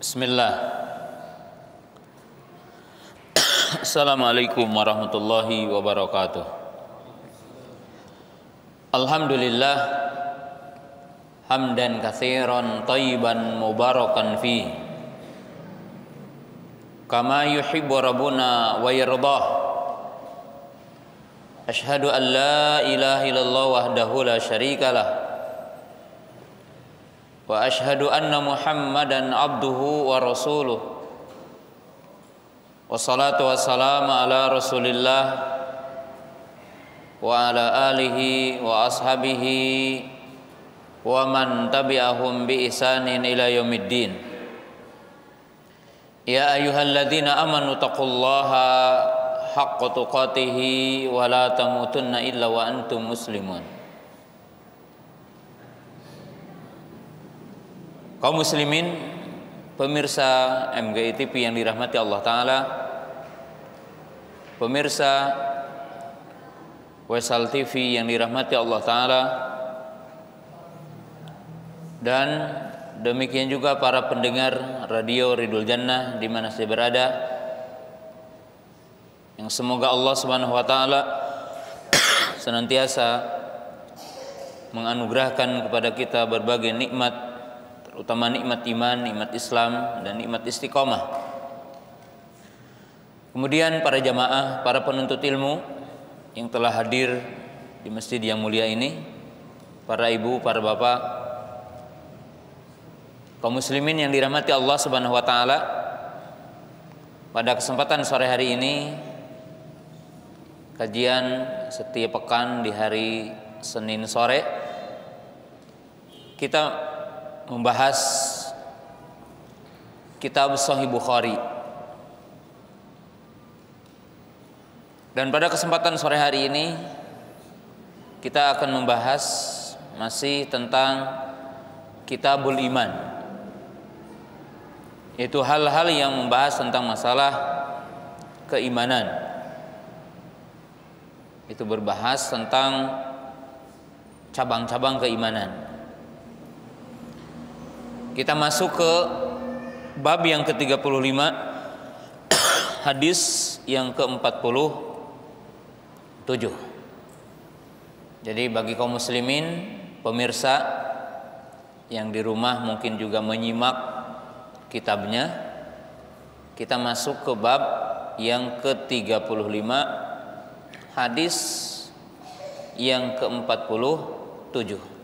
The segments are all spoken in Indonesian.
Bismillah. Assalamualaikum warahmatullahi wabarakatuh. Alhamdulillah hamdan katsiran thayyiban mubarakan fi kama yuhibbu rabbuna wa yardah. Asyhadu an la ilaha illallah wahdahu la syarikalah wa asyhadu anna Muhammadan abduhu wa rasuluh. Wassalatu wassalamu ala Rasulillah wa ala alihi wa ashabihi wa man tabi'ahum bi ihsanin ila yaumiddin. Ya ayyuhalladzina amanu taqullaha haqqa tuqatih wa la tamutunna illa wa antum muslimun. Kaum muslimin, pemirsa MGI TV yang dirahmati Allah Ta'ala, pemirsa Wesal TV yang dirahmati Allah Ta'ala, dan demikian juga para pendengar Radio Ridul Jannah di mana saya berada, yang semoga Allah Subhanahu wa Ta'ala senantiasa menganugerahkan kepada kita berbagai nikmat, terutama nikmat iman, nikmat Islam, dan nikmat istiqomah. Kemudian para jamaah, para penuntut ilmu yang telah hadir di masjid yang mulia ini, para ibu, para bapak, kaum muslimin yang dirahmati Allah Subhanahu wa Ta'ala. Pada kesempatan sore hari ini, kajian setiap pekan di hari Senin sore, kita membahas kitab Sahih Bukhari. Dan pada kesempatan sore hari ini kita akan membahas masih tentang Kitabul Iman, yaitu hal-hal yang membahas tentang masalah keimanan. Itu berbahas tentang cabang-cabang keimanan. Kita masuk ke bab yang ke-35, hadis yang ke-47. Jadi bagi kaum muslimin, pemirsa yang di rumah mungkin juga menyimak kitabnya, kita masuk ke bab yang ke-35, hadis yang ke-47.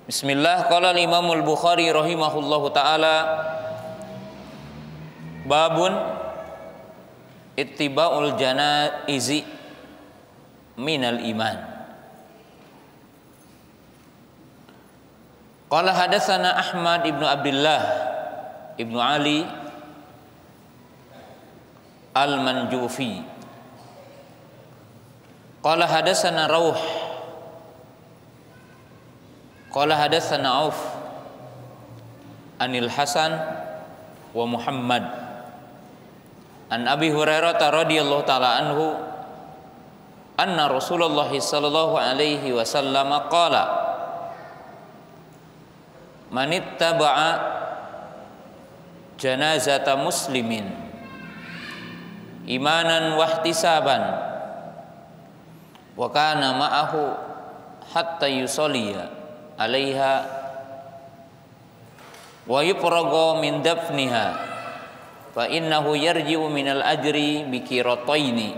Bismillah. Qala al-Imam al-Bukhari rahimahullahu taala, babun ittiba'ul janaizi minal iman. Qala hadatsana Ahmad ibnu Abdullah ibnu Ali al-Manjufi. Qala hadatsana Rauh qala hadatsana Auf anil Hasan wa Muhammad an Abi Hurairah radhiyallahu ta'ala anhu anna Rasulullah sallallahu alaihi wasallam qala man ittaba'a janazata muslimin imanan wa ihtisaban wa kana ma'ahu hatta yusalliya alaiha wa yufraga min dafniha fa innahu yarji'u minal ajri bi qirataini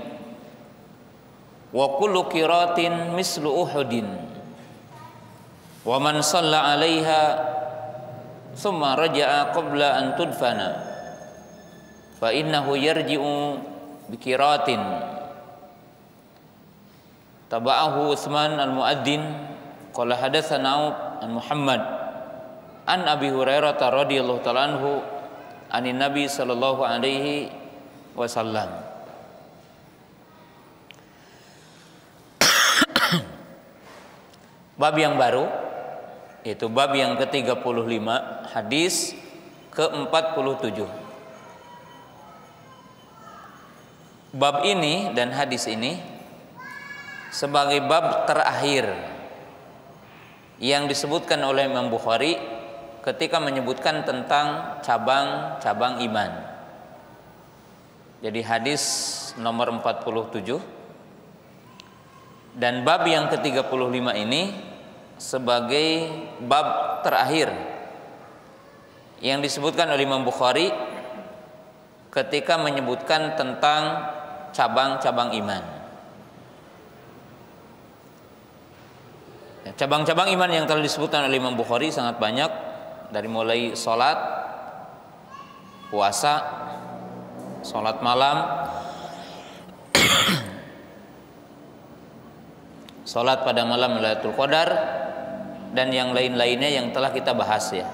wa kullu qiratin mislu uhudin wa man shalla alaiha thumma raja'a qabla an tudfana fa innahu yarji'u bi qiratin. Taba'ahu Utsman al-Muadzin qala hadatsana an Muhammad an Abi Hurairah radhiyallahu ta'ala anhu anin Nabi sallallahu alaihi wasallam. Bab yang baru, yaitu bab yang ke-35, hadis ke-47. Bab ini dan hadis ini sebagai bab terakhir yang disebutkan oleh Imam Bukhari ketika menyebutkan tentang cabang-cabang iman. Jadi hadis nomor 47 dan bab yang ke-35 ini sebagai bab terakhir yang disebutkan oleh Imam Bukhari ketika menyebutkan tentang cabang-cabang iman. Cabang-cabang iman yang telah disebutkan oleh Imam Bukhari sangat banyak, dari mulai sholat, puasa, sholat malam, sholat pada malam Lailatul Qadar, dan yang lain-lainnya yang telah kita bahas ya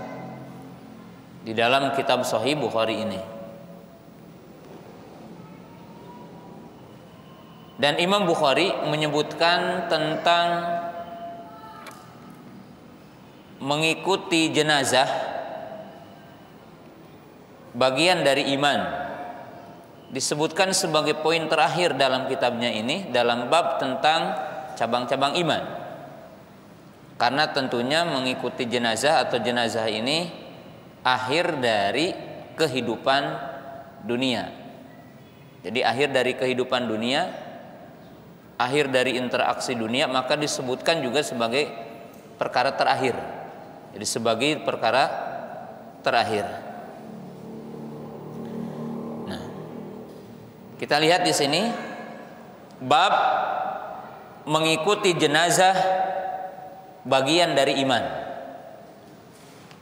di dalam kitab Sahih Bukhari ini. Dan Imam Bukhari menyebutkan tentang mengikuti jenazah bagian dari iman, disebutkan sebagai poin terakhir dalam kitabnya ini, dalam bab tentang cabang-cabang iman. Karena tentunya mengikuti jenazah atau jenazah ini akhir dari kehidupan dunia. Jadi akhir dari kehidupan dunia, akhir dari interaksi dunia, maka disebutkan juga sebagai perkara terakhir. Jadi sebagai perkara terakhir. Nah, kita lihat di sini bab mengikuti jenazah bagian dari iman,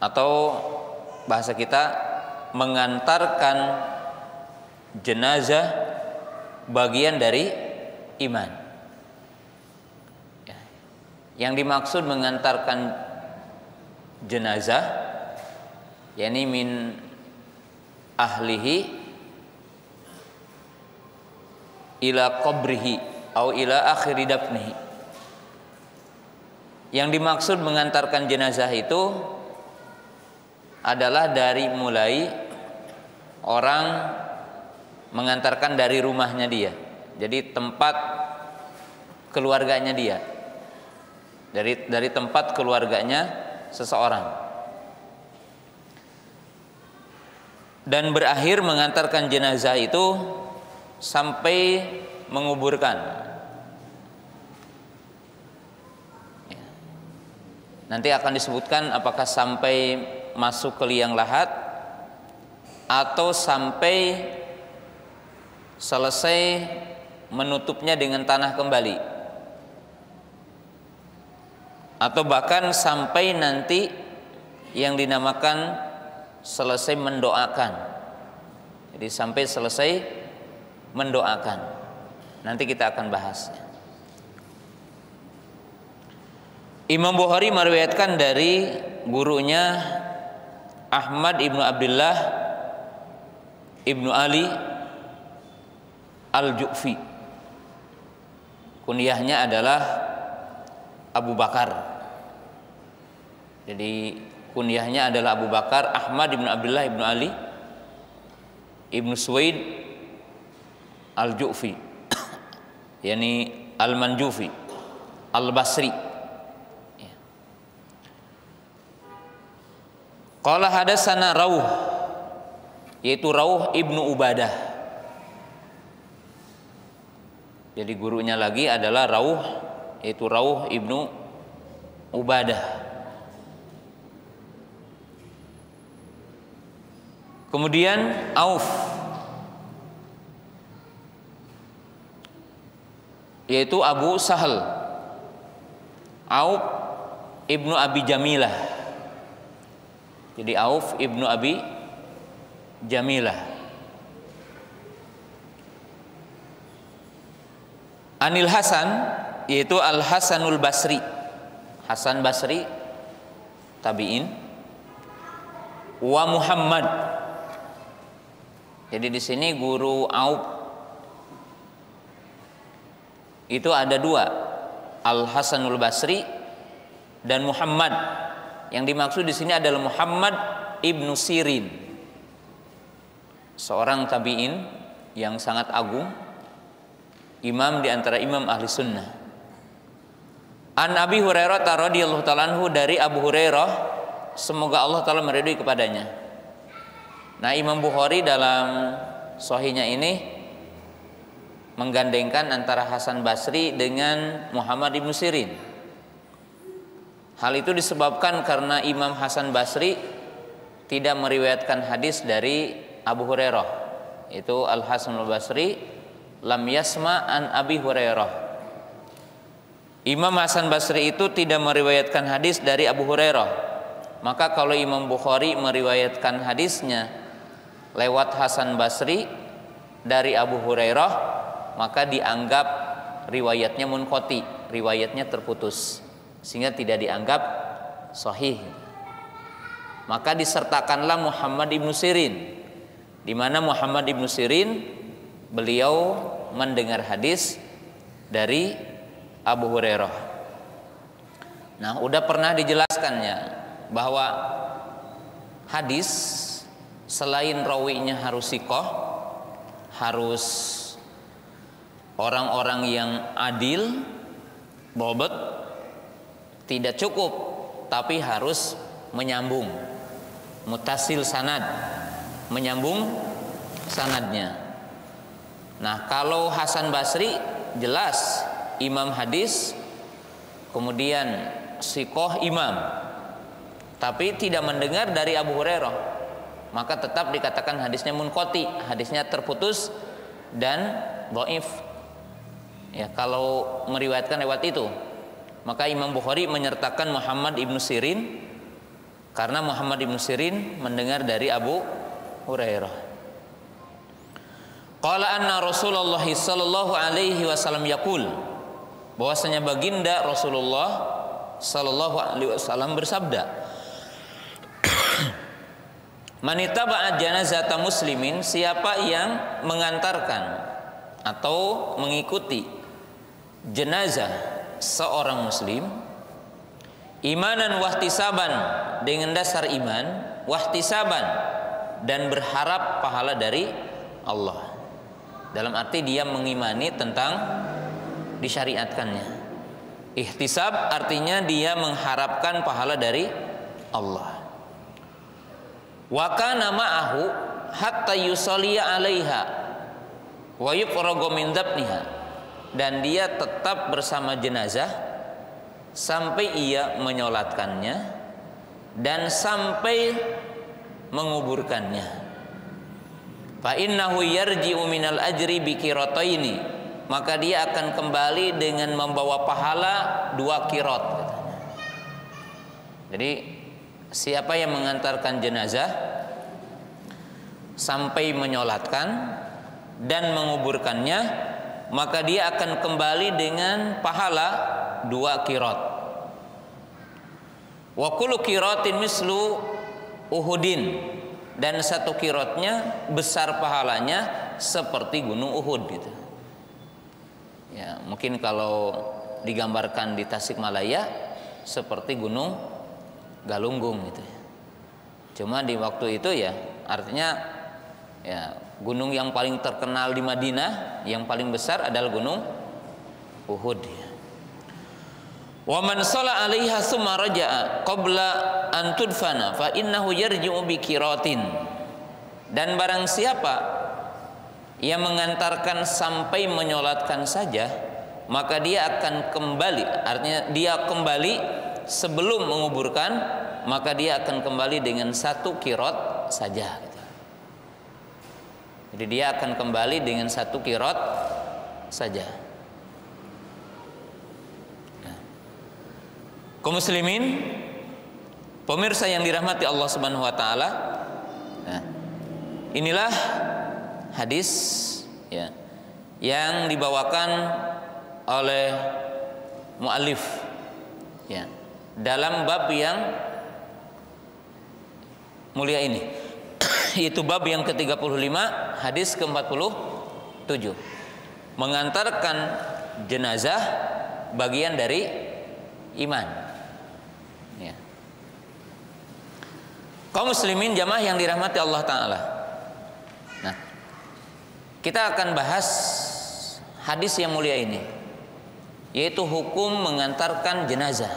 atau bahasa kita mengantarkan jenazah bagian dari iman. Yang dimaksud mengantarkan jenazah yakni min ahlihi ila qabrihi atau ila akhiri dafnihi. Yang dimaksud mengantarkan jenazah itu adalah dari mulai orang mengantarkan dari rumahnya dia, jadi tempat keluarganya dia, dari tempat keluarganya seseorang, dan berakhir mengantarkan jenazah itu sampai menguburkan. Nanti akan disebutkan apakah sampai masuk ke liang lahat atau sampai selesai menutupnya dengan tanah kembali, atau bahkan sampai nanti yang dinamakan selesai mendoakan. Jadi sampai selesai mendoakan. Nanti kita akan bahasnya. Imam Bukhari meriwayatkan dari gurunya Ahmad ibnu Abdullah ibnu Ali Al-Ju'fi. Kunyahnya adalah Abu Bakar. Jadi kunyahnya adalah Abu Bakar Ahmad ibnu Abdullah ibnu Ali ibnu Suwaid Al-Ju'fi, yakni Al-Manjufi Al-Basri. Qala hadatsana Rawh, yaitu Rawh ibnu Ubadah. Jadi gurunya lagi adalah Rawh, yaitu Rawh ibnu Ubadah. Kemudian Auf, yaitu Abu Sahal, Auf ibnu Abi Jamilah. Jadi Auf ibnu Abi Jamilah. Anil Hasan, yaitu Al Hasanul Basri, Hasan Basri, tabi'in. Wa Muhammad. Jadi di sini guru Auf itu ada dua, Al Hasanul Basri dan Muhammad. Yang dimaksud di sini adalah Muhammad ibnu Sirin, seorang tabi'in yang sangat agung, imam di antara imam ahli sunnah. An Abi Hurairah radhiyallahu ta'ala anhu, dari Abu Hurairah semoga Allah Ta'ala meridhoi kepadanya. Nah, Imam Bukhari dalam Sahihnya ini menggandengkan antara Hasan Basri dengan Muhammad ibnu Sirin. Hal itu disebabkan karena Imam Hasan Basri tidak meriwayatkan hadis dari Abu Hurairah. Itu Al-Hasan Al-Basri lam yasma an Abi Hurairah. Imam Hasan Basri itu tidak meriwayatkan hadis dari Abu Hurairah. Maka kalau Imam Bukhari meriwayatkan hadisnya lewat Hasan Basri dari Abu Hurairah, maka dianggap riwayatnya munqati, riwayatnya terputus, sehingga tidak dianggap sahih. Maka disertakanlah Muhammad ibnu Sirin, di mana Muhammad ibnu Sirin beliau mendengar hadis dari Abu Hurairah. Nah, udah pernah dijelaskannya bahwa hadis selain rawinya harus thiqah, harus orang-orang yang adil, dhabt, tidak cukup, tapi harus menyambung, mutasil sanad, menyambung sanadnya. Nah, kalau Hasan Basri jelas imam hadis, kemudian thiqah imam, tapi tidak mendengar dari Abu Hurairah, maka tetap dikatakan hadisnya munqati, hadisnya terputus dan dhaif. Ya, kalau meriwayatkan lewat itu, maka Imam Bukhari menyertakan Muhammad ibnu Sirin karena Muhammad ibnu Sirin mendengar dari Abu Hurairah. Qala anna Rasulullah sallallahu alaihi wasallam yaqul, bahwasanya baginda Rasulullah sallallahu alaihi wasallam bersabda, manitaba'a janazata muslimin, siapa yang mengantarkan atau mengikuti jenazah seorang muslim, imanan wahtisaban, dengan dasar iman, wahtisaban, dan berharap pahala dari Allah, dalam arti dia mengimani tentang disyariatkannya. Ihtisab artinya dia mengharapkan pahala dari Allah. Wa kana ma'ahu hatta yusalliya 'alaiha wa yufragu min dafniha, dan dia tetap bersama jenazah sampai ia menyolatkannya dan sampai menguburkannya. Fa innahu yarji'u minal ajri bi qirataini, maka dia akan kembali dengan membawa pahala 2 qirat. Jadi siapa yang mengantarkan jenazah sampai menyolatkan dan menguburkannya, maka dia akan kembali dengan pahala 2 qirat. Wa kullu qiratin mislu Uhudin, dan 1 qiratnya besar pahalanya seperti gunung Uhud gitu. Ya, mungkin kalau digambarkan di Tasikmalaya seperti gunung Galunggung gitu. Cuma di waktu itu ya artinya ya gunung yang paling terkenal di Madinah, yang paling besar adalah gunung Uhud. Wa man shalla 'alaiha tsumma raja'a qabla an tudfana fa innahu yarji'u bi qiratin, dan barang siapa yang mengantarkan sampai menyolatkan saja, maka dia akan kembali, artinya dia kembali sebelum menguburkan, maka dia akan kembali dengan 1 qirat saja. Jadi dia akan kembali dengan 1 qirat saja. Kaum muslimin, pemirsa yang dirahmati Allah Subhanahu wa taala, inilah hadis ya yang dibawakan oleh muallif ya dalam bab yang mulia ini, yaitu bab yang ke-35, hadis ke-47, mengantarkan jenazah bagian dari iman. Ya. Kaum muslimin jamaah yang dirahmati Allah Ta'ala, nah, kita akan bahas hadis yang mulia ini, yaitu hukum mengantarkan jenazah.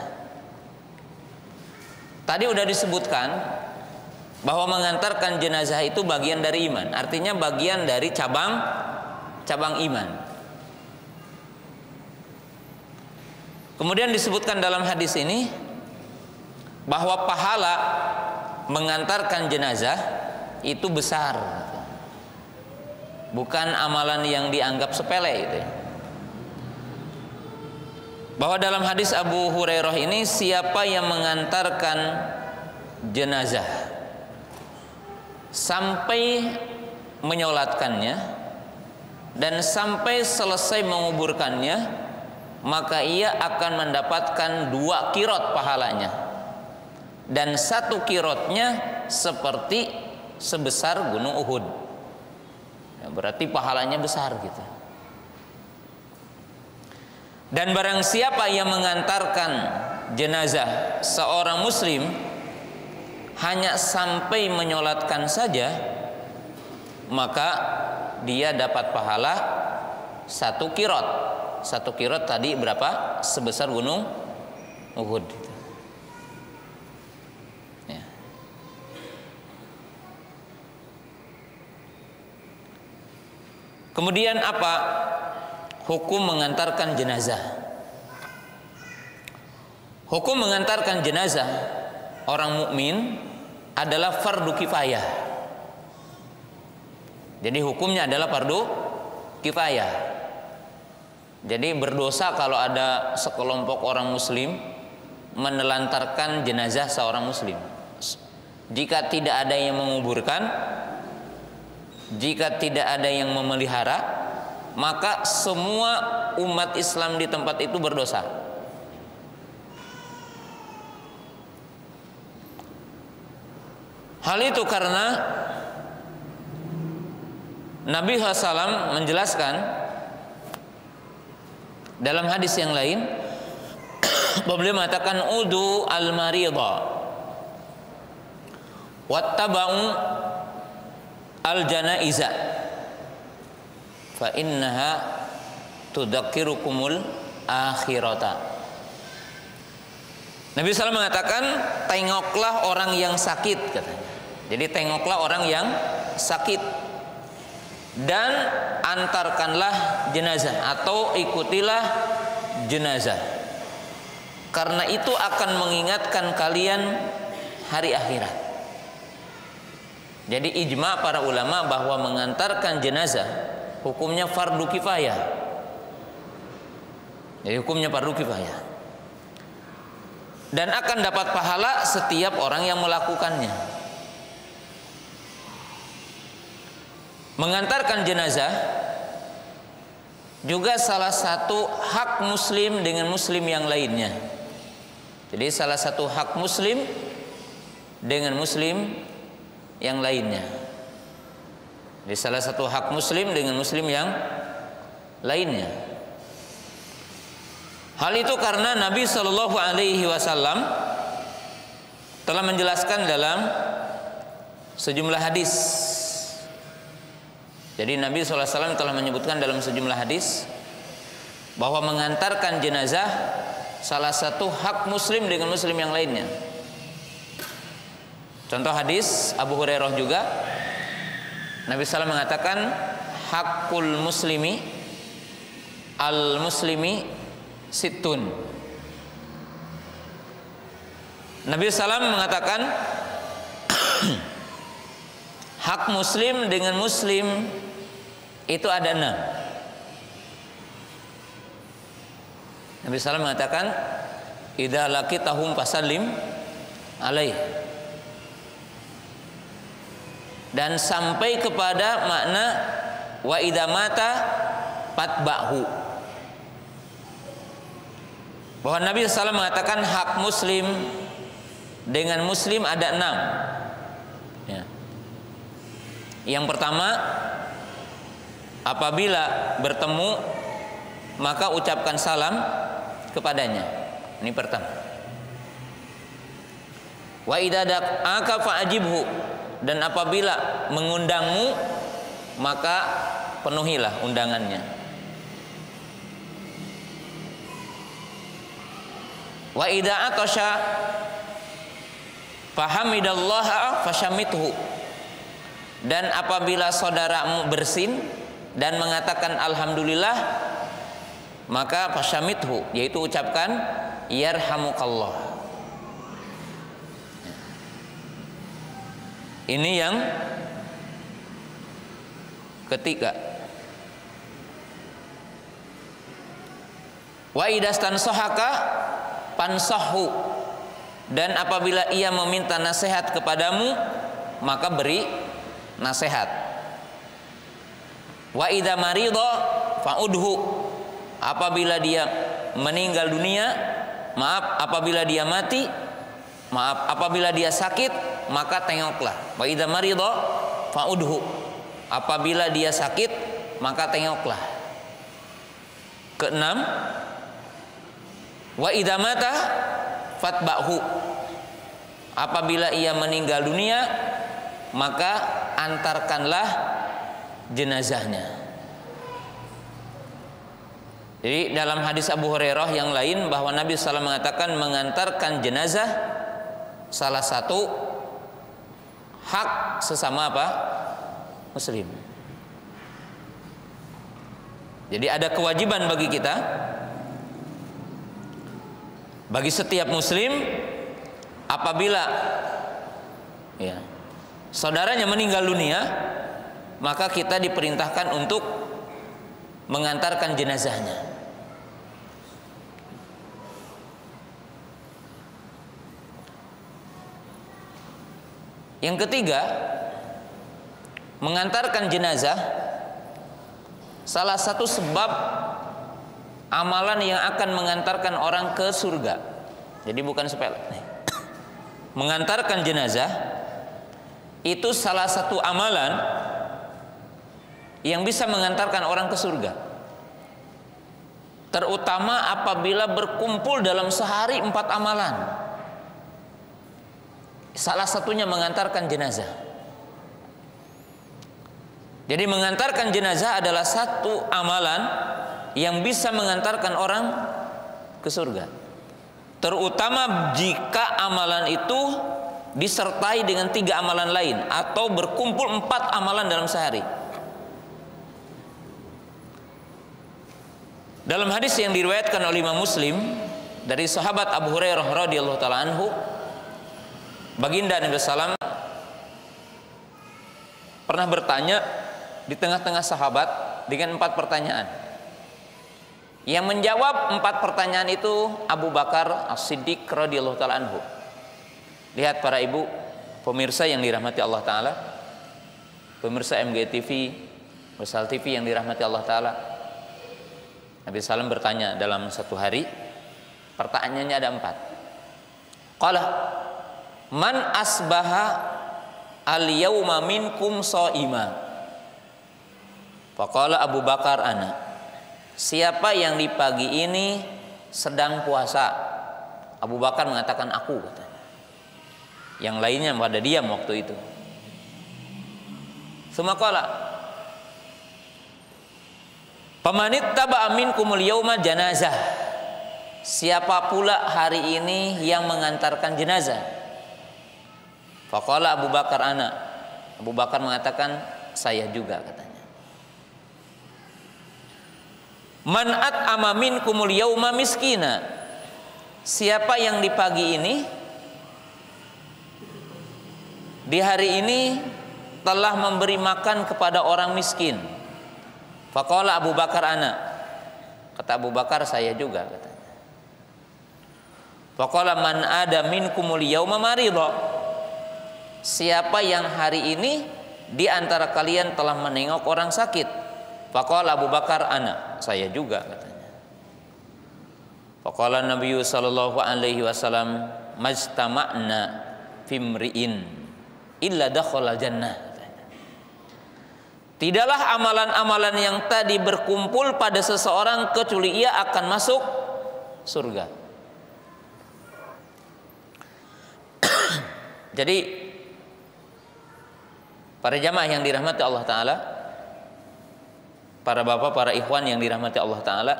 Tadi udah disebutkan bahwa mengantarkan jenazah itu bagian dari iman, artinya bagian dari cabang iman. Kemudian disebutkan dalam hadis ini bahwa pahala mengantarkan jenazah itu besar, bukan amalan yang dianggap sepele gitu ya. Bahwa dalam hadis Abu Hurairah ini, siapa yang mengantarkan jenazah sampai menyolatkannya dan sampai selesai menguburkannya, maka ia akan mendapatkan 2 kirot pahalanya, dan 1 kirotnya seperti sebesar gunung Uhud. Ya, berarti pahalanya besar gitu. Dan barang siapa yang mengantarkan jenazah seorang muslim hanya sampai menyolatkan saja, maka dia dapat pahala 1 kirot. 1 kirot tadi berapa? Sebesar gunung Uhud. Ya. Kemudian apa hukum mengantarkan jenazah? Hukum mengantarkan jenazah orang mukmin adalah fardu kifayah. Jadi hukumnya adalah fardu kifayah. Jadi berdosa kalau ada sekelompok orang muslim menelantarkan jenazah seorang muslim. Jika tidak ada yang menguburkan, jika tidak ada yang memelihara, maka semua umat Islam di tempat itu berdosa. Hal itu karena Nabi SAW menjelaskan dalam hadis yang lain, beliau mengatakan udu al-maridha wattaba'u al-janaiza fa innaha tudzakirukumul akhirata. Nabi SAW mengatakan, tengoklah orang yang sakit, katanya. Jadi tengoklah orang yang sakit dan antarkanlah jenazah atau ikutilah jenazah, karena itu akan mengingatkan kalian hari akhirat. Jadi ijma para ulama bahwa mengantarkan jenazah hukumnya fardu kifayah. Jadi hukumnya fardu kifayah, dan akan dapat pahala setiap orang yang melakukannya. Mengantarkan jenazah juga salah satu hak muslim dengan muslim yang lainnya. Jadi salah satu hak muslim dengan muslim yang lainnya. Jadi salah satu hak muslim dengan muslim yang lainnya. Hal itu karena Nabi Shallallahu Alaihi Wasallam telah menjelaskan dalam sejumlah hadis. Jadi Nabi SAW telah menyebutkan dalam sejumlah hadis bahwa mengantarkan jenazah salah satu hak muslim dengan muslim yang lainnya. Contoh hadis Abu Hurairah juga, Nabi SAW mengatakan hakul muslimi al muslimi situn. Nabi SAW mengatakan hak muslim dengan muslim itu ada 6. Nabi SAW mengatakan idza laqitahum fasallim alaih, dan sampai kepada makna wa idza mata fatba'hu, bahwa Nabi SAW mengatakan hak muslim dengan muslim ada 6 ya. Yang pertama, apabila bertemu maka ucapkan salam kepadanya. Ini pertama. Wa idza da'aka fa'ajibhu, dan apabila mengundangmu maka penuhilah undangannya. Wa idza atasha Fahamidallaha fasyamithu. Dan apabila saudaramu bersin dan mengatakan alhamdulillah, maka fasyamithu, yaitu ucapkan yarhamukallah. Ini yang ketiga. Wa idastansahaka pansahhu. Dan apabila ia meminta nasihat kepadamu, maka beri nasihat. Wa idza marida fa'udhu. Apabila dia meninggal dunia, apabila dia mati, apabila dia sakit, maka tengoklah. Wa idza marida fa'udhu. Apabila dia sakit, maka tengoklah. Keenam, wa idza mata fatba'hu. Apabila ia meninggal dunia, maka antarkanlah jenazahnya. Jadi dalam hadis Abu Hurairah yang lain bahwa Nabi SAW mengatakan mengantarkan jenazah salah satu hak sesama apa? Muslim. Jadi ada kewajiban bagi kita, bagi setiap muslim, apabila ya, saudaranya meninggal dunia, maka kita diperintahkan untuk mengantarkan jenazahnya. Yang ketiga, mengantarkan jenazah salah satu sebab amalan yang akan mengantarkan orang ke surga. Jadi bukan sepele. Mengantarkan jenazah itu salah satu amalan yang bisa mengantarkan orang ke surga. Terutama apabila berkumpul dalam sehari 4 amalan. Salah satunya mengantarkan jenazah. Jadi mengantarkan jenazah adalah satu amalan yang bisa mengantarkan orang ke surga. Terutama jika amalan itu disertai dengan 3 amalan lain atau berkumpul 4 amalan dalam sehari. Dalam hadis yang diriwayatkan oleh Imam Muslim dari sahabat Abu Hurairah radhiyallahu taala anhu, Baginda Nabi SAW pernah bertanya di tengah-tengah sahabat dengan 4 pertanyaan. Yang menjawab 4 pertanyaan itu Abu Bakar As-Siddiq radhiyallahu taala anhu. Lihat para ibu pemirsa yang dirahmati Allah taala, pemirsa MGTV, Bersal TV yang dirahmati Allah taala. Nabi SAW bertanya dalam satu hari, pertanyaannya ada 4. Qala man asbaha al-yawma minkum sha'ima. Faqala Abu Bakar ana. Siapa yang di pagi ini sedang puasa? Abu Bakar mengatakan aku, katanya. Yang lainnya pada diam waktu itu. Tsumma qala famanit taba'a minkumul yawma janazah. Siapa pula hari ini yang mengantarkan jenazah? Faqala Abu Bakar ana. Abu Bakar mengatakan saya juga, katanya. Man at'ama minkumul yauma miskina. Siapa yang di pagi ini, di hari ini telah memberi makan kepada orang miskin. Faqala Abu Bakar ana. Kata Abu Bakar saya juga, katanya. Faqala man ada minkumul yauma maridha. Siapa yang hari ini di antara kalian telah menengok orang sakit? Faqala Abu Bakar ana. Saya juga, katanya. Faqala Nabi sallallahu alaihi wasallam majtama'na fimri'in illa dakhala jannah. Tidaklah amalan-amalan yang tadi berkumpul pada seseorang kecuali ia akan masuk surga. Jadi para jamaah yang dirahmati Allah taala, para bapak, para ikhwan yang dirahmati Allah taala,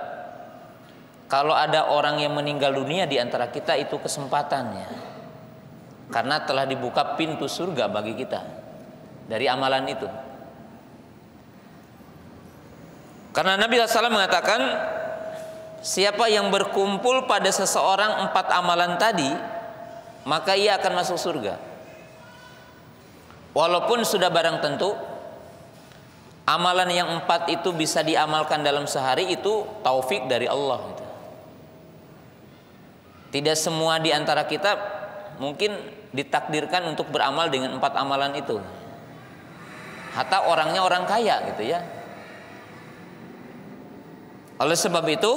kalau ada orang yang meninggal dunia di antara kita, itu kesempatannya karena telah dibuka pintu surga bagi kita dari amalan itu. Karena Nabi SAW mengatakan, siapa yang berkumpul pada seseorang 4 amalan tadi, maka ia akan masuk surga. Walaupun sudah barang tentu amalan yang 4 itu bisa diamalkan dalam sehari, itu taufik dari Allah. Tidak semua di antara kita mungkin ditakdirkan untuk beramal dengan 4 amalan itu. Hatta orangnya orang kaya gitu ya. Oleh sebab itu,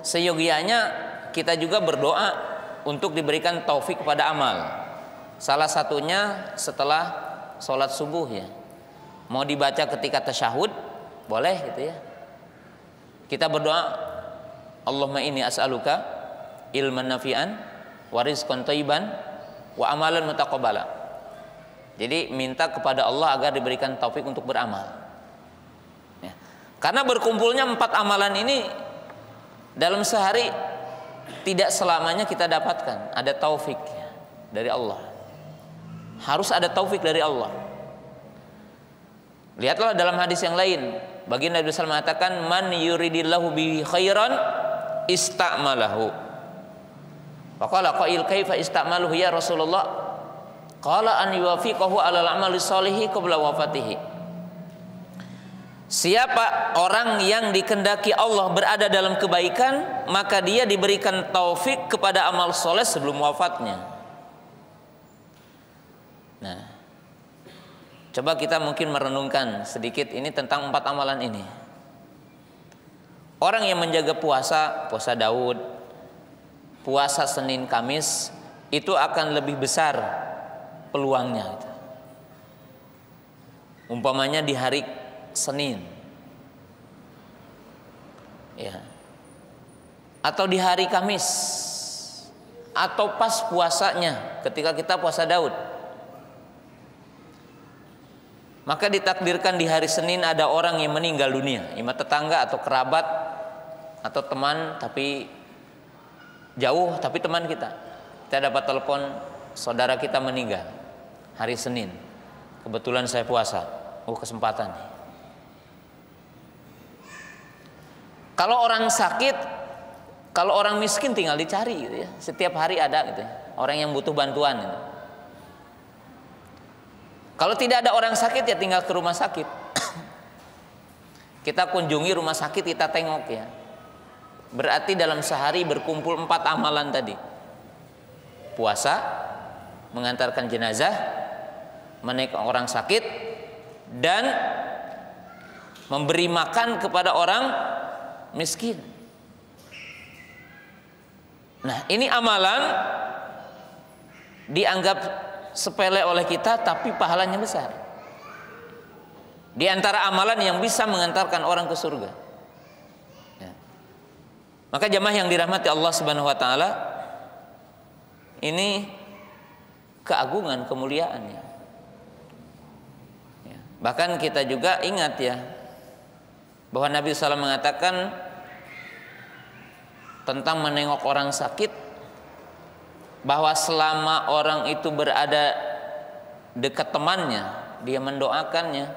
seyogianya kita juga berdoa untuk diberikan taufik kepada amal. Salah satunya setelah sholat subuh ya. Mau dibaca ketika tasyahud, boleh gitu ya. Kita berdoa, Allahumma inni as'aluka ilman nafi'an wa rizqan thayyiban wa amalan mutaqabbala. Jadi minta kepada Allah agar diberikan taufik untuk beramal. Ya. Karena berkumpulnya 4 amalan ini dalam sehari tidak selamanya kita dapatkan. Ada taufik dari Allah. Harus ada taufik dari Allah. Lihatlah dalam hadis yang lain, baginda Nabi SAW mengatakan, man yuridillahu bihi khairan ista'malahu. Faqala qail kaifa ista'maluhu ya Rasulullah? Qala an yuwafiqahu 'alal 'amali sholihi qabla wafatihi. Siapa orang yang dikehendaki Allah berada dalam kebaikan, maka dia diberikan taufik kepada amal soleh sebelum wafatnya. Nah, coba kita mungkin merenungkan sedikit ini tentang 4 amalan ini. Orang yang menjaga puasa Daud, puasa Senin Kamis, itu akan lebih besar peluangnya. Umpamanya di hari Senin, ya, atau di hari Kamis, atau pas puasanya ketika kita puasa Daud, maka ditakdirkan di hari Senin ada orang yang meninggal dunia, imam tetangga atau kerabat atau teman, tapi jauh, tapi teman kita. Kita dapat telepon, saudara kita meninggal hari Senin, kebetulan saya puasa, kesempatan nih. Kalau orang sakit, kalau orang miskin tinggal dicari gitu ya. Setiap hari ada gitu ya, orang yang butuh bantuan gitu. Kalau tidak ada orang sakit ya tinggal ke rumah sakit. Kita kunjungi rumah sakit, kita tengok ya. Berarti dalam sehari berkumpul 4 amalan tadi. Puasa, mengantarkan jenazah, menengok orang sakit, dan memberi makan kepada orang miskin. Nah, ini amalan dianggap sepele oleh kita, tapi pahalanya besar. Di antara amalan yang bisa mengantarkan orang ke surga. Ya. Maka jamaah yang dirahmati Allah Subhanahu wa taala, ini keagungan, kemuliaannya. Ya. Bahkan kita juga ingat ya, bahwa Nabi SAW mengatakan tentang menengok orang sakit, bahwa selama orang itu berada dekat temannya, dia mendoakannya,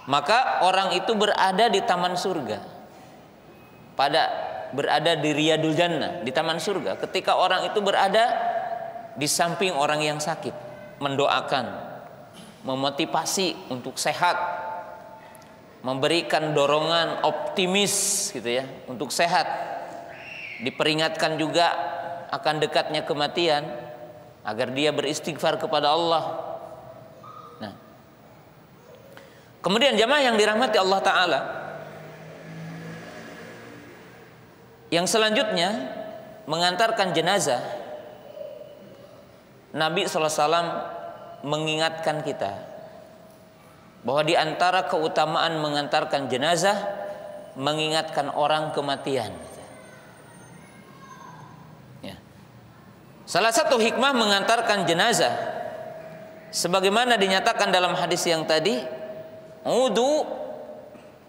maka orang itu berada di taman surga, berada di Riyadul Jannah, di taman surga. Ketika orang itu berada di samping orang yang sakit, mendoakan, memotivasi untuk sehat, memberikan dorongan optimis gitu ya untuk sehat, diperingatkan juga akan dekatnya kematian agar dia beristighfar kepada Allah. Nah, kemudian jamaah yang dirahmati Allah Ta'ala, yang selanjutnya mengantarkan jenazah. Nabi SAW mengingatkan kita bahwa di antara keutamaan mengantarkan jenazah, mengingatkan orang kematian. Ya. Salah satu hikmah mengantarkan jenazah, sebagaimana dinyatakan dalam hadis yang tadi, udu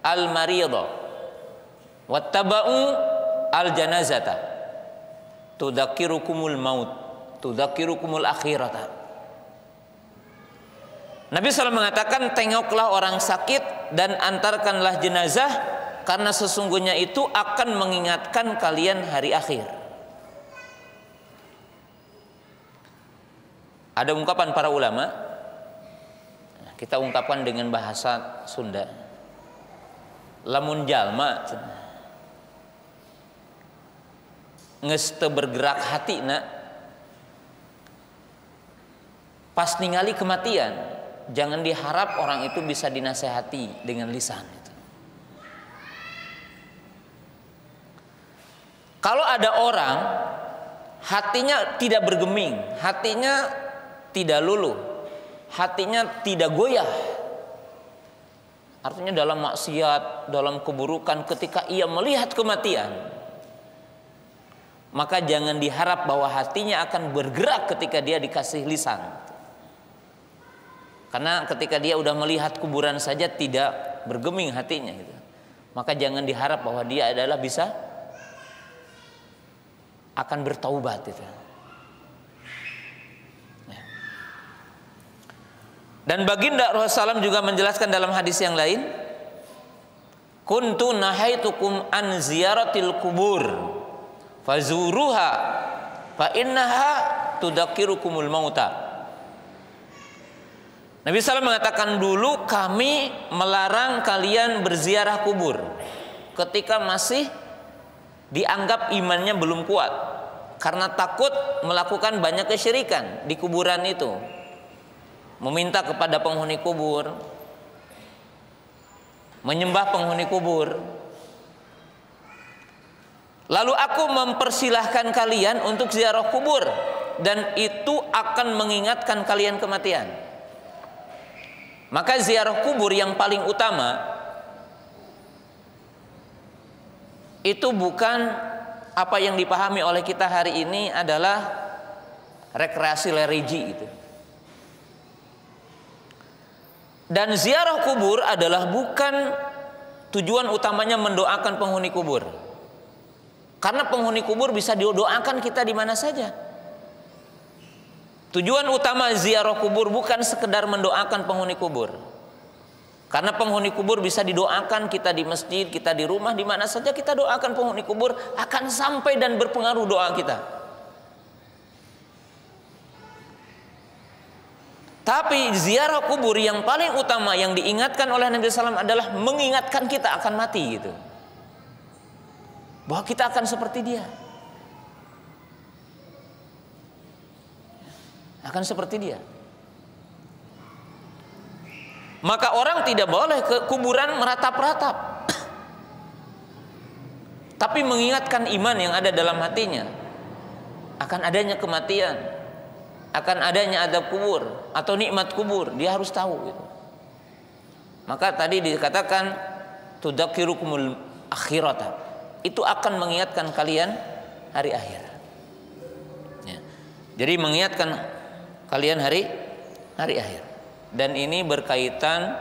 al-maridha wattaba'u al-janazata tudzakirukumul maut. tudzakirukumul akhirata. Nabi SAW mengatakan, tengoklah orang sakit dan antarkanlah jenazah, karena sesungguhnya itu akan mengingatkan kalian hari akhir. Ada ungkapan para ulama, kita ungkapkan dengan bahasa Sunda, lamun jalma geus teu bergerak hatina pas ningali kematian, jangan diharap orang itu bisa dinasehati dengan lisan. Kalau ada orang hatinya tidak bergeming, hatinya tidak luluh, hatinya tidak goyah, artinya dalam maksiat, dalam keburukan, ketika ia melihat kematian, maka jangan diharap bahwa hatinya akan bergerak ketika dia dikasih lisan. Karena ketika dia udah melihat kuburan saja tidak bergeming hatinya gitu. Maka jangan diharap bahwa dia adalah bisa akan bertaubat itu. Dan baginda Rasulullah SAW juga menjelaskan dalam hadis yang lain, kuntu nahaitukum an ziyaratil kubur fazuruha fa innaha tudzakirukumul mauta. Nabi SAW mengatakan, dulu kami melarang kalian berziarah kubur ketika masih dianggap imannya belum kuat, karena takut melakukan banyak kesyirikan di kuburan itu, meminta kepada penghuni kubur, menyembah penghuni kubur. Lalu aku mempersilahkan kalian untuk ziarah kubur, dan itu akan mengingatkan kalian kematian. Maka ziarah kubur yang paling utama itu bukan apa yang dipahami oleh kita hari ini adalah rekreasi religi itu. Dan ziarah kubur adalah bukan tujuan utamanya mendoakan penghuni kubur. Karena penghuni kubur bisa didoakan kita di mana saja. Tujuan utama ziarah kubur bukan sekedar mendoakan penghuni kubur. Karena penghuni kubur bisa didoakan kita di masjid, kita di rumah, di mana saja kita doakan penghuni kubur akan sampai dan berpengaruh doa kita. Tapi ziarah kubur yang paling utama yang diingatkan oleh Nabi SAW adalah mengingatkan kita akan mati gitu. Bahwa kita akan seperti dia. Akan seperti dia. Maka orang tidak boleh ke kuburan meratap-ratap. Tapi mengingatkan iman yang ada dalam hatinya akan adanya kematian, akan adanya azab kubur atau nikmat kubur, dia harus tahu gitu. Maka tadi dikatakan tudzakirukumul akhirata, itu akan mengingatkan kalian hari akhir ya. Jadi mengingatkan kalian hari akhir. Dan ini berkaitan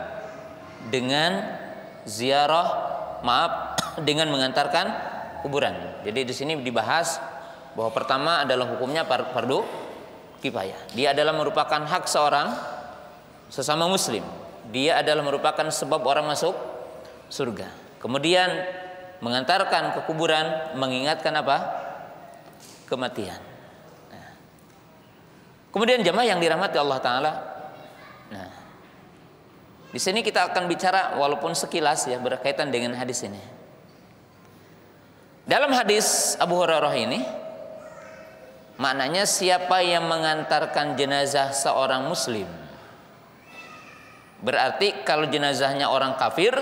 dengan dengan mengantarkan kuburan. Jadi di sini dibahas bahwa pertama adalah hukumnya fardu kifayah. Dia adalah merupakan hak seorang sesama muslim. Dia adalah merupakan sebab orang masuk surga. Kemudian mengantarkan ke kuburan mengingatkan apa? Kematian. Nah. Kemudian jamaah yang dirahmati Allah Ta'ala, nah, di sini kita akan bicara walaupun sekilas ya berkaitan dengan hadis ini. Dalam hadis Abu Hurairah ini maknanya siapa yang mengantarkan jenazah seorang muslim, berarti kalau jenazahnya orang kafir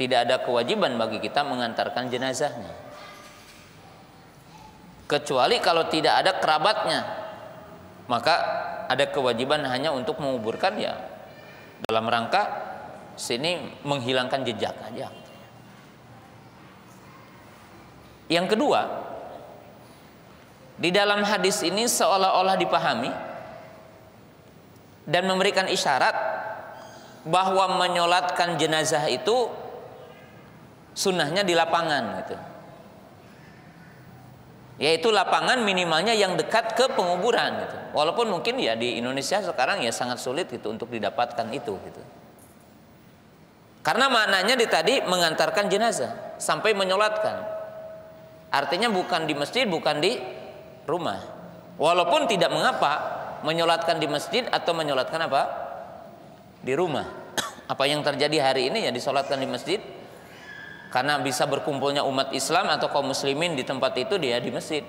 tidak ada kewajiban bagi kita mengantarkan jenazahnya, kecuali kalau tidak ada kerabatnya, maka ada kewajiban hanya untuk menguburkan ya dalam rangka sini menghilangkan jejak aja. Yang kedua, di dalam hadis ini seolah-olah dipahami dan memberikan isyarat bahwa menyolatkan jenazah itu sunnahnya di lapangan gitu. yaitu lapangan minimalnya yang dekat ke penguburan gitu. Walaupun mungkin ya di Indonesia sekarang ya sangat sulit gitu untuk didapatkan itu gitu. Karena maknanya tadi mengantarkan jenazah sampai menyolatkan. Artinya bukan di masjid, bukan di rumah. Walaupun tidak mengapa menyolatkan di masjid atau menyolatkan apa? Di rumah. Apa yang terjadi hari ini ya disolatkan di masjid, karena bisa berkumpulnya umat Islam atau kaum muslimin di tempat itu, dia di masjid.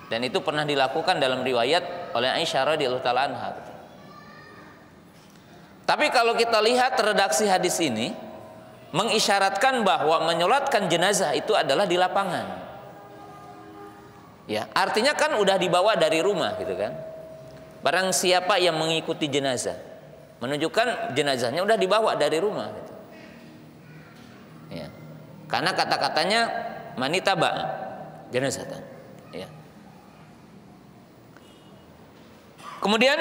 Dan itu pernah dilakukan dalam riwayat oleh Aisyah radhiyallahu taala anha. Tapi kalau kita lihat redaksi hadis ini mengisyaratkan bahwa menyolatkan jenazah itu adalah di lapangan. Ya, artinya kan udah dibawa dari rumah gitu kan. Barang siapa yang mengikuti jenazah, menunjukkan jenazahnya udah dibawa dari rumah gitu. Ya. Karena kata-katanya manitaba jenazatan. Ya. Kemudian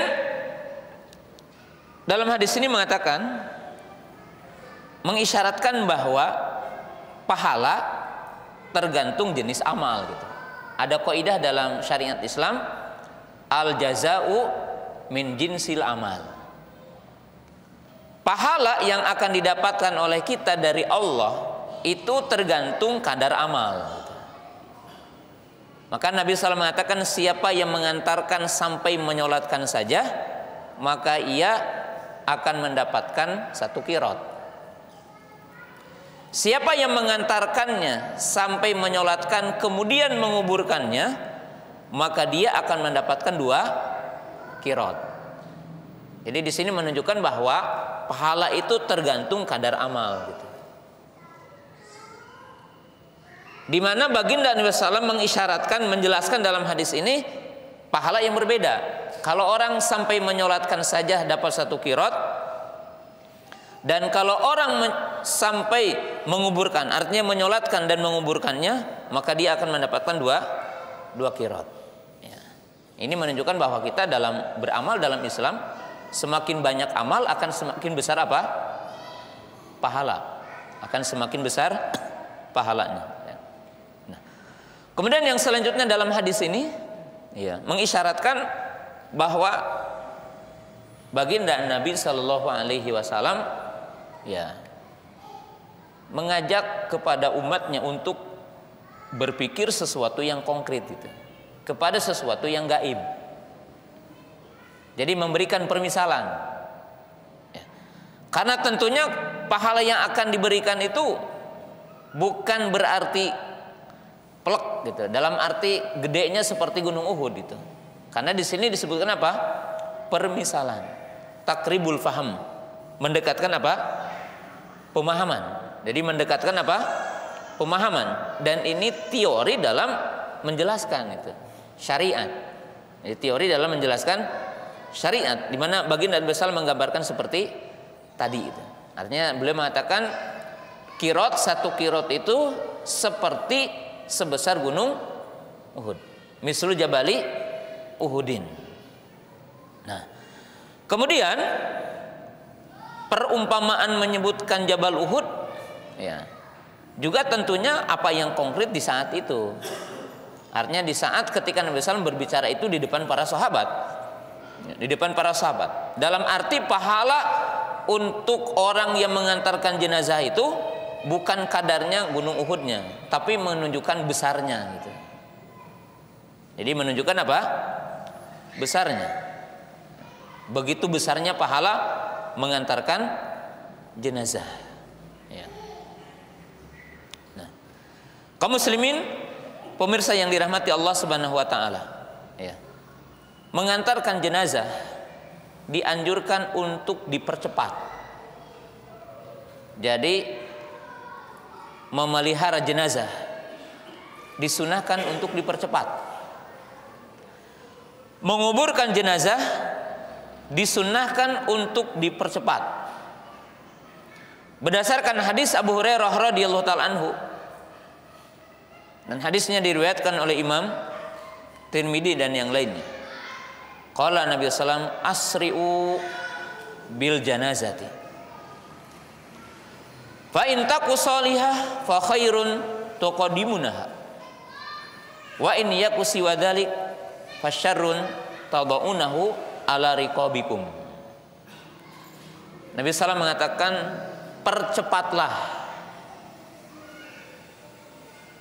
dalam hadis ini mengatakan, mengisyaratkan bahwa pahala tergantung jenis amal gitu. Ada kaidah dalam syariat Islam, al jaza'u min jinsil amal. Pahala yang akan didapatkan oleh kita dari Allah itu tergantung kadar amal. Maka Nabi SAW mengatakan, siapa yang mengantarkan sampai menyolatkan saja, maka ia akan mendapatkan 1 qiraat. Siapa yang mengantarkannya sampai menyolatkan kemudian menguburkannya, maka dia akan mendapatkan 2 qiraat. Jadi di sini menunjukkan bahwa pahala itu tergantung kadar amal gitu. Di mana baginda Nabi SAW mengisyaratkan, menjelaskan dalam hadis ini pahala yang berbeda. Kalau orang sampai menyolatkan saja dapat 1 qiraat, dan kalau orang sampai menguburkan, artinya menyolatkan dan menguburkannya, maka dia akan mendapatkan 2 qiraat. Ya. Ini menunjukkan bahwa kita dalam beramal dalam Islam, semakin banyak amal akan semakin besar apa? Pahala. Akan semakin besar pahalanya. Nah, kemudian yang selanjutnya dalam hadis ini, ya, mengisyaratkan bahwa baginda Nabi Shallallahu Alaihi Wasallam ya mengajak kepada umatnya untuk berpikir sesuatu yang konkret itu, kepada sesuatu yang gaib. Jadi memberikan permisalan ya. Karena tentunya pahala yang akan diberikan itu bukan berarti plek gitu, dalam arti gedenya seperti gunung Uhud itu. Karena di sini disebutkan apa? Permisalan, takribul faham, mendekatkan apa? Pemahaman. Jadi mendekatkan apa? Pemahaman. Dan ini teori dalam menjelaskan itu syariat. Jadi teori dalam menjelaskan syariat, di mana baginda Nabi SAW menggambarkan seperti tadi itu. Artinya beliau mengatakan qiraat, 1 qiraat itu seperti sebesar gunung Uhud. Mislu jabali Uhudin. Nah, kemudian perumpamaan menyebutkan Jabal Uhud ya, juga tentunya apa yang konkret di saat itu. Artinya di saat ketika Nabi SAW berbicara itu di depan para sahabat, di depan para sahabat, dalam arti pahala untuk orang yang mengantarkan jenazah itu bukan kadarnya gunung Uhudnya, tapi menunjukkan besarnya gitu. Jadi menunjukkan apa? Besarnya. Begitu besarnya pahala mengantarkan jenazah. Ya. Nah, kaum muslimin, pemirsa yang dirahmati Allah Subhanahu wa taala, ya. Mengantarkan jenazah dianjurkan untuk dipercepat. Jadi memelihara jenazah disunahkan untuk dipercepat. Menguburkan jenazah disunnahkan untuk dipercepat. Berdasarkan hadis Abu Hurairah radhiyallahu taala anhu, dan hadisnya diriwayatkan oleh Imam Tirmidzi dan yang lainnya. Qala Nabi sallallahu alaihi wasallam, asri'u bil janazati fa in taku salihah fa khairun tuqaddimunaha Wa in yaku siwa dzalik fasyarrun tadaunahu ala riqabikum. Nabi SAW mengatakan, percepatlah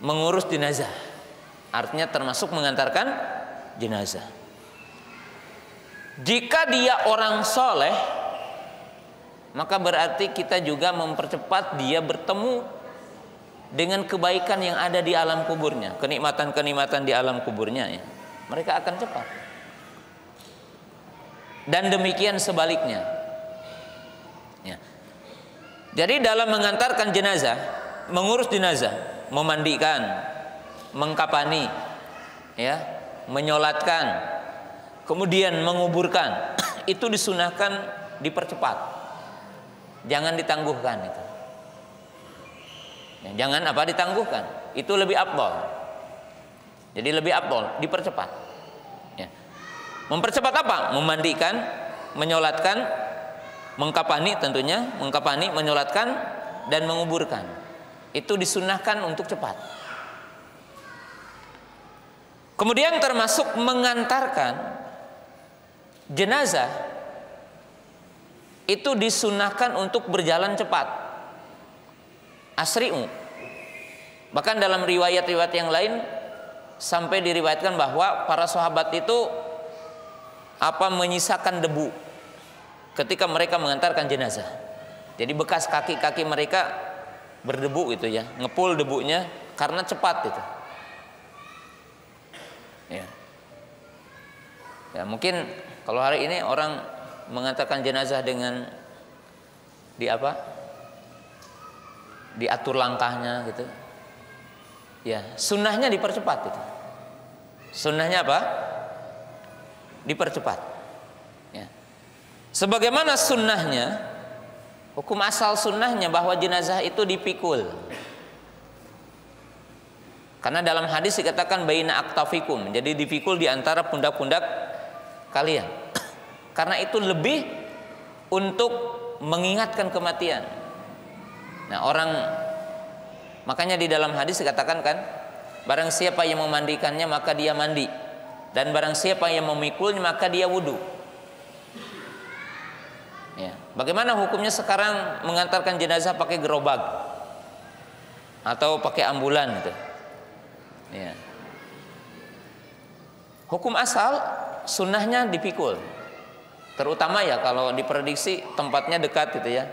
mengurus jenazah. Artinya termasuk mengantarkan jenazah. Jika dia orang soleh, maka berarti kita juga mempercepat dia bertemu dengan kebaikan yang ada di alam kuburnya, kenikmatan-kenikmatan di alam kuburnya ya. Mereka akan cepat. Dan demikian sebaliknya. Ya. Jadi dalam mengantarkan jenazah, mengurus jenazah, memandikan, mengkapani, ya, menyolatkan, kemudian menguburkan, itu disunahkan dipercepat. Jangan ditangguhkan itu. Ya, jangan apa ditangguhkan. Itu lebih afdal. Jadi lebih afdal dipercepat. Ya. Mempercepat apa? Memandikan, menyolatkan, mengkapani tentunya, mengkapani, menyolatkan dan menguburkan. Itu disunahkan untuk cepat. Kemudian termasuk mengantarkan jenazah itu disunahkan untuk berjalan cepat. Asri'u. Bahkan dalam riwayat-riwayat yang lain sampai diriwayatkan bahwa para sahabat itu menyisakan debu ketika mereka mengantarkan jenazah. Jadi bekas kaki-kaki mereka berdebu itu ya, ngepul debunya karena cepat itu. Ya. Ya, mungkin kalau hari ini orang mengantarkan jenazah dengan diatur langkahnya gitu. Ya, sunnahnya dipercepat itu. Sunnahnya apa? Dipercepat. Ya. Sebagaimana sunnahnya, hukum asal sunnahnya bahwa jenazah itu dipikul. Karena dalam hadis dikatakan baina aktafikum, jadi dipikul di antara pundak-pundak kalian. Karena itu lebih untuk mengingatkan kematian. Nah, makanya di dalam hadis dikatakan kan, barang siapa yang memandikannya maka dia mandi, dan barang siapa yang memikulnya maka dia wudu. Ya. Bagaimana hukumnya sekarang mengantarkan jenazah pakai gerobak atau pakai ambulan gitu? Ya. Hukum asal sunnahnya dipikul, terutama ya kalau diprediksi tempatnya dekat gitu ya.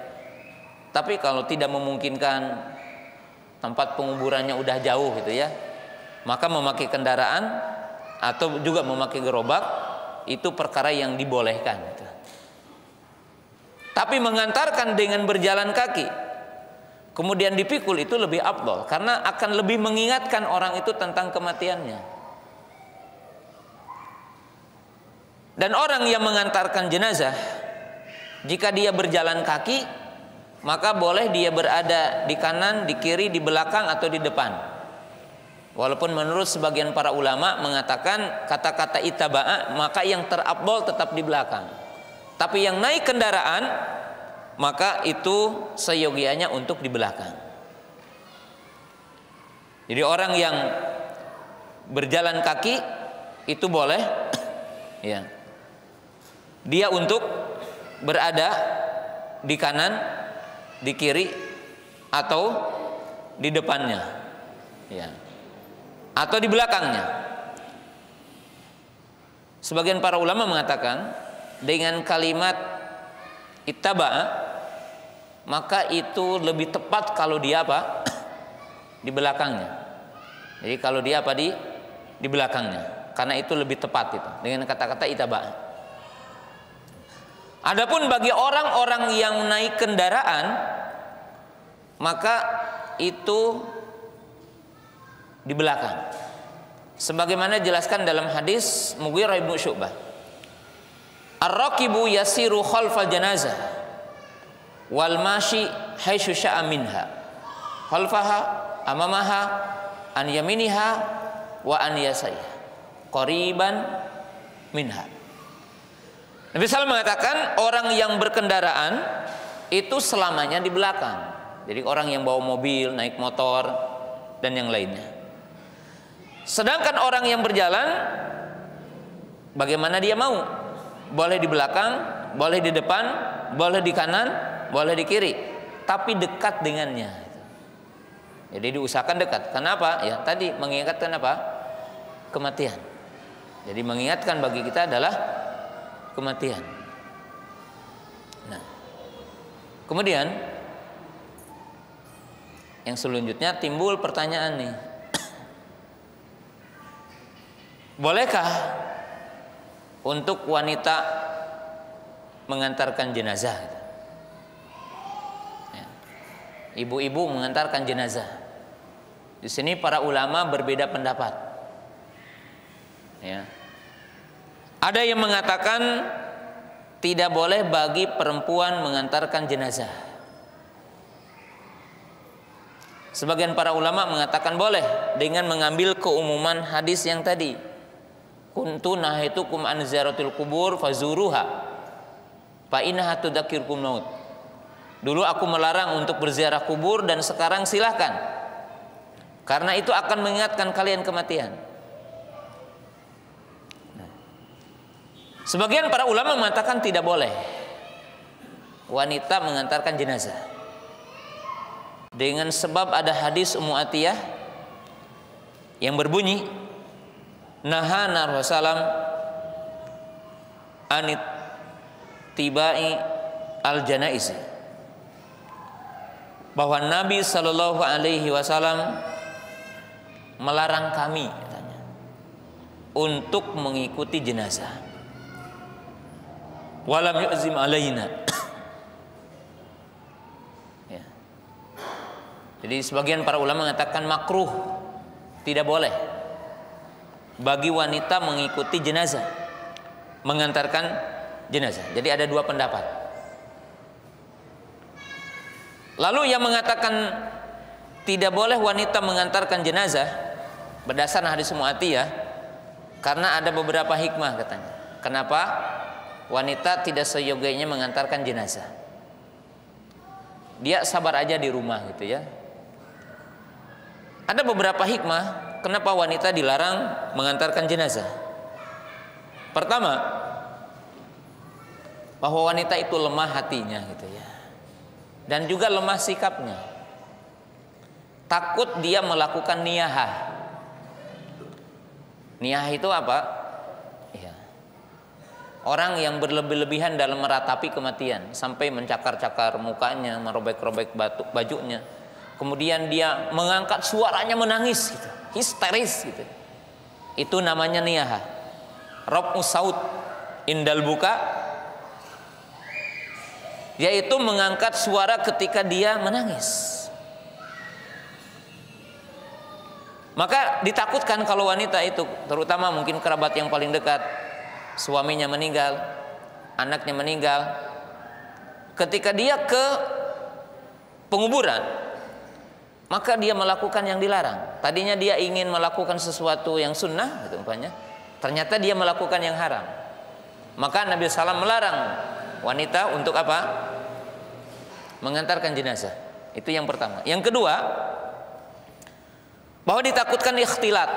Tapi kalau tidak memungkinkan, tempat penguburannya udah jauh gitu ya, maka memakai kendaraan atau juga memakai gerobak itu perkara yang dibolehkan gitu. Tapi mengantarkan dengan berjalan kaki kemudian dipikul itu lebih afdal, karena akan lebih mengingatkan orang itu tentang kematiannya. Dan orang yang mengantarkan jenazah, jika dia berjalan kaki, maka boleh dia berada di kanan, di kiri, di belakang atau di depan. Walaupun menurut sebagian para ulama mengatakan kata-kata itaba'a, maka yang terafdal tetap di belakang. Tapi yang naik kendaraan, maka itu seyogianya untuk di belakang. Jadi orang yang berjalan kaki itu boleh ya, dia untuk berada di kanan, di kiri atau di depannya ya, atau di belakangnya. Sebagian para ulama mengatakan dengan kalimat ittaba'a, maka itu lebih tepat kalau dia di belakangnya. Jadi kalau dia di belakangnya, karena itu lebih tepat itu dengan kata-kata ittaba'a. Adapun bagi orang-orang yang naik kendaraan, maka itu di belakang. Sebagaimana dijelaskan dalam hadis Mughirah bin Syu'bah, ar-raqibu yasiru khalfal janazah wal mashi haitsu sya'a minha, khalfaha amamaha an yaminiha wa an yasariha qariban minha. Nabi SAW mengatakan orang yang berkendaraan itu selamanya di belakang. Jadi orang yang bawa mobil, naik motor dan yang lainnya. Sedangkan orang yang berjalan, bagaimana dia mau? Boleh di belakang, boleh di depan, boleh di kanan, boleh di kiri, tapi dekat dengannya. Jadi diusahakan dekat. Kenapa? Ya tadi mengingatkan apa? Kematian. Jadi mengingatkan bagi kita adalah kematian. Nah, kemudian yang selanjutnya timbul pertanyaan nih. Bolehkah untuk wanita mengantarkan jenazah? Ya. Ibu-ibu mengantarkan jenazah. Di sini para ulama berbeda pendapat. Ya. Ada yang mengatakan tidak boleh bagi perempuan mengantarkan jenazah. Sebagian para ulama mengatakan boleh dengan mengambil keumuman hadis yang tadi. Kuntu nahitukum an ziyaratil kubur fazuruha fa innaha tudzakkirukum maut. Dulu aku melarang untuk berziarah kubur dan sekarang silahkan, karena itu akan mengingatkan kalian kematian. Sebagian para ulama mengatakan tidak boleh wanita mengantarkan jenazah, dengan sebab ada hadis Ummu Atiyah yang berbunyi, nahana Rasulullah anit tibai al janaiz, bahwa Nabi Shallallahu Alaihi Wasallam melarang kami, katanya, untuk mengikuti jenazah. Walam yu'zim alaina. Ya. Jadi sebagian para ulama mengatakan makruh, tidak boleh bagi wanita mengikuti jenazah, mengantarkan jenazah. Jadi ada dua pendapat. Lalu yang mengatakan tidak boleh wanita mengantarkan jenazah berdasarkan hadis Ummu Atiyah, karena ada beberapa hikmah katanya. Kenapa wanita tidak seyogianya mengantarkan jenazah? Dia sabar aja di rumah gitu ya. Ada beberapa hikmah kenapa wanita dilarang mengantarkan jenazah. Pertama, bahwa wanita itu lemah hatinya gitu ya, dan juga lemah sikapnya. Takut dia melakukan niyahah. Niyah itu apa? Orang yang berlebih-lebihan dalam meratapi kematian, sampai mencakar-cakar mukanya, merobek-robek bajunya, kemudian dia mengangkat suaranya menangis gitu, histeris gitu. Itu namanya niyahah. Raf'u saut indal buka, yaitu mengangkat suara ketika dia menangis. Maka ditakutkan kalau wanita itu, terutama mungkin kerabat yang paling dekat, suaminya meninggal, anaknya meninggal, ketika dia ke penguburan, maka dia melakukan yang dilarang. Tadinya dia ingin melakukan sesuatu yang sunnah gitu, umpamanya, ternyata dia melakukan yang haram. Maka Nabi SAW melarang wanita untuk apa? Mengantarkan jenazah. Itu yang pertama. Yang kedua, bahwa ditakutkan ikhtilat,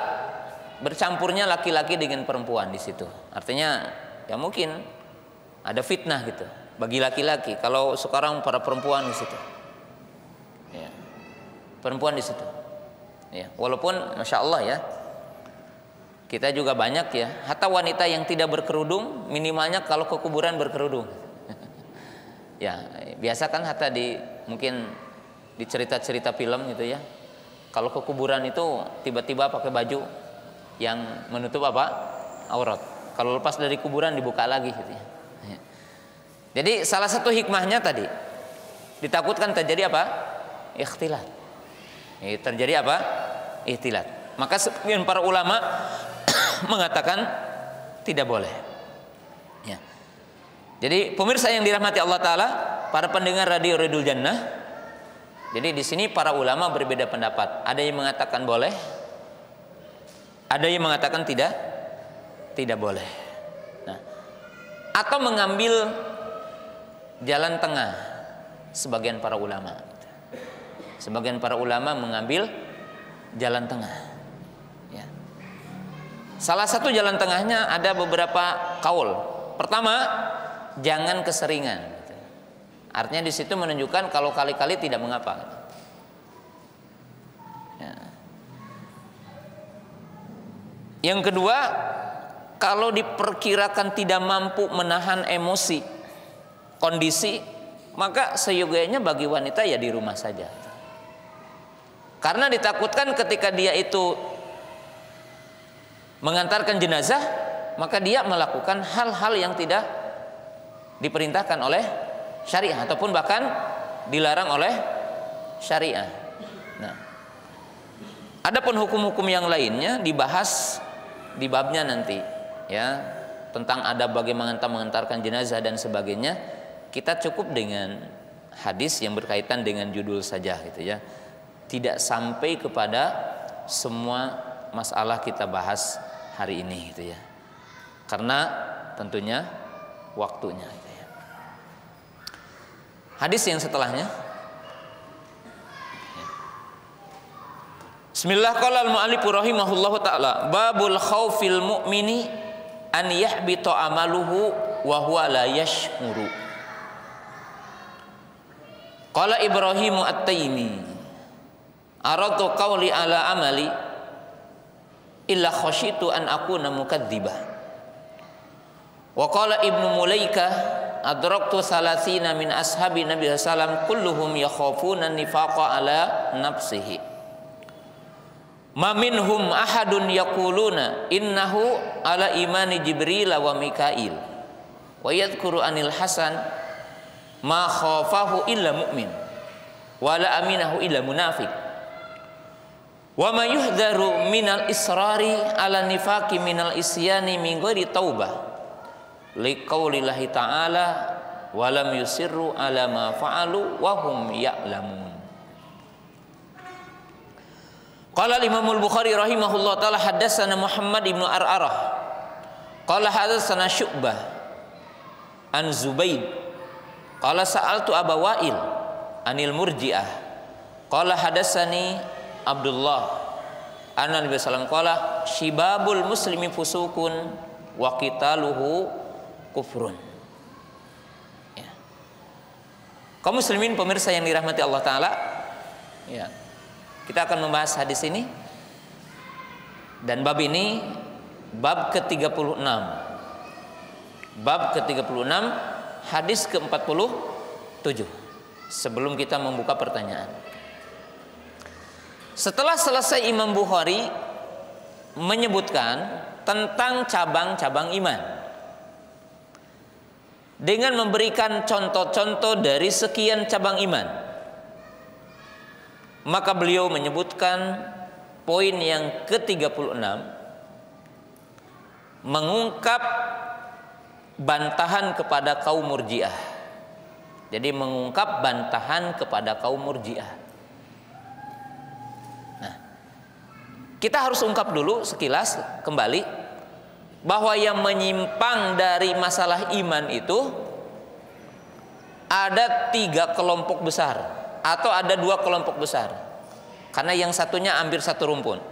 bercampurnya laki-laki dengan perempuan di situ. Artinya ya mungkin ada fitnah gitu bagi laki-laki kalau sekarang para perempuan di situ. Ya. Perempuan di situ. Ya, walaupun masya Allah ya, kita juga banyak ya, hatta wanita yang tidak berkerudung minimalnya kalau ke kuburan berkerudung. Ya, biasa kan hatta mungkin di cerita-cerita film gitu ya. Kalau ke kuburan itu tiba-tiba pakai baju yang menutup apa? Aurat. Kalau lepas dari kuburan dibuka lagi gitu ya. Jadi salah satu hikmahnya tadi ditakutkan terjadi apa? Ikhtilat. Terjadi apa? Ikhtilat. Maka sebagian para ulama mengatakan tidak boleh. Ya. Jadi pemirsa yang dirahmati Allah Taala, para pendengar radio Ridul Jannah. Jadi di sini para ulama berbeda pendapat. Ada yang mengatakan boleh, ada yang mengatakan tidak boleh. Nah, atau mengambil jalan tengah. Sebagian para ulama mengambil jalan tengah. Ya. Salah satu jalan tengahnya ada beberapa kaul. Pertama, jangan keseringan. Artinya di situ menunjukkan kalau kali-kali tidak mengapa. Ya. Yang kedua, kalau diperkirakan tidak mampu menahan emosi, kondisi, maka seyogyanya bagi wanita ya di rumah saja. Karena ditakutkan ketika dia itu mengantarkan jenazah, maka dia melakukan hal-hal yang tidak diperintahkan oleh syariah ataupun bahkan dilarang oleh syariah. Nah, adapun hukum-hukum yang lainnya dibahas di babnya nanti, ya, tentang adab bagaimana mengantarkan jenazah dan sebagainya. Kita cukup dengan hadis yang berkaitan dengan judul saja, gitu ya. Tidak sampai kepada semua masalah kita bahas hari ini, gitu ya. Karena tentunya waktunya, gitu ya. Hadis yang setelahnya. Bismillah, qala al-mu'allif rahimahullahu taala, babul khaufil mu'mini an yahbita amaluhu wa huwa la yash'uru. Qala Ibrahim at-Taimi, aradu qawli ala amali illa khashitu an akuna mukadzibah. Wa qala Ibnu Mulaikah, adraktu salasina min ashabi Nabi sallam kulluhum yakhafuna nifaqa ala nafsihi. Ma minhum ahadun yaquluna innahu ala imani Jibril wa Mikail. Wa yadhkuru anil Hasan ma khafahu illa mu'min wa la aminahu illa munafiq. Wa ma yuhdharu minal israri ala nifaqi minal isyani min ghairi taubah. Liqaulillahi ta'ala wa lam yusirru ala ma fa'alu wa hum ya'lamun. Qala Imam Al-Bukhari rahimahullah taala, haddatsana Muhammad ibnu Ar'arah qala haddatsana Syu'bah an Zubaid qala sa'altu Aba Wa'il anil Murji'ah qala haddatsani Abdullah anna Nabi sallallahu alaihi wasallam qala shibabul muslimi fusukun wa qitaluhu kufrun. Ya. Kaum muslimin pemirsa yang dirahmati Allah taala, ya. Kita akan membahas hadis ini, dan bab ini bab ke-36. Bab ke-36, hadis ke-47. Sebelum kita membuka pertanyaan. Setelah selesai Imam Bukhari menyebutkan tentang cabang-cabang iman dengan memberikan contoh-contoh dari sekian cabang iman, maka beliau menyebutkan poin yang ke-36, mengungkap bantahan kepada kaum Murji'ah. Jadi mengungkap bantahan kepada kaum Murji'ah. Nah, kita harus ungkap dulu sekilas kembali bahwa yang menyimpang dari masalah iman itu ada 3 kelompok besar, atau ada 2 kelompok besar, karena yang satunya hampir satu rumpun.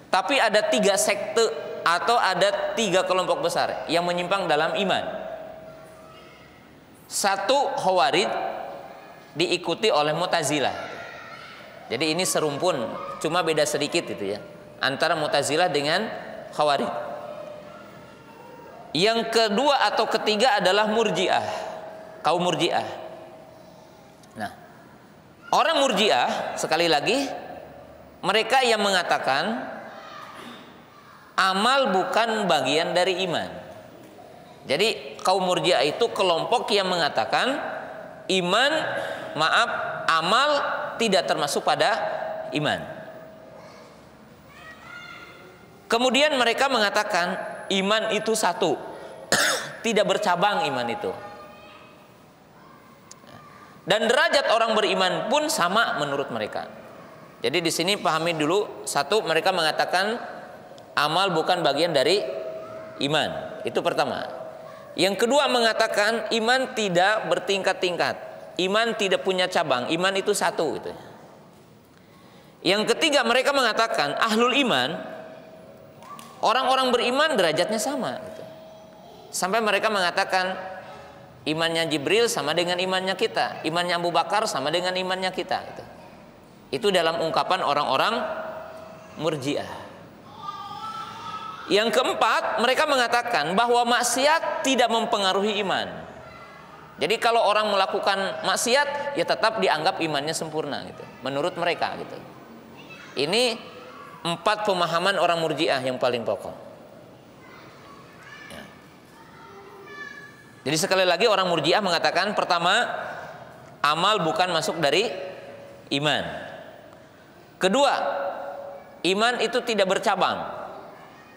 Tapi ada 3 sekte atau ada 3 kelompok besar yang menyimpang dalam iman. 1, Khawarij, diikuti oleh Mu'tazilah. Jadi ini serumpun, cuma beda sedikit itu ya, antara Mu'tazilah dengan Khawarij. Yang kedua atau ketiga adalah Murji'ah, kaum Murji'ah. Nah, orang Murji'ah, sekali lagi, mereka yang mengatakan amal bukan bagian dari iman. Jadi kaum Murji'ah itu kelompok yang mengatakan amal tidak termasuk pada iman. Kemudian mereka mengatakan iman itu satu, tidak bercabang iman itu. Dan derajat orang beriman pun sama menurut mereka. Jadi di sini pahami dulu, 1, mereka mengatakan amal bukan bagian dari iman. Itu pertama. Yang kedua mengatakan iman tidak bertingkat-tingkat. Iman tidak punya cabang. Iman itu satu gitu. Yang ketiga mereka mengatakan ahlul iman, Orang-orang beriman derajatnya sama gitu. Sampai mereka mengatakan imannya Jibril sama dengan imannya kita, imannya Abu Bakar sama dengan imannya kita gitu. Itu dalam ungkapan orang-orang Murji'ah. Yang keempat, mereka mengatakan bahwa maksiat tidak mempengaruhi iman. Jadi kalau orang melakukan maksiat, ya tetap dianggap imannya sempurna gitu, menurut mereka gitu. Ini 4 pemahaman orang Murji'ah yang paling pokok. Ya. Jadi sekali lagi orang Murji'ah mengatakan, pertama, amal bukan masuk dari iman. Kedua, iman itu tidak bercabang.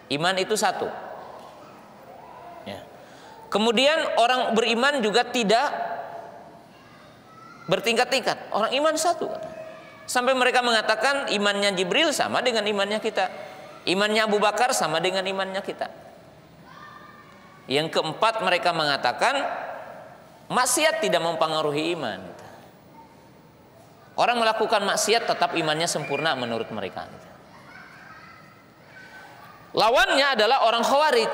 Iman itu satu. Ya. Kemudian orang beriman juga tidak bertingkat-tingkat. Orang iman satu. Sampai mereka mengatakan imannya Jibril sama dengan imannya kita. Imannya Abu Bakar sama dengan imannya kita. Yang keempat, mereka mengatakan maksiat tidak mempengaruhi iman. Orang melakukan maksiat tetap imannya sempurna menurut mereka. Lawannya adalah orang Khawarij.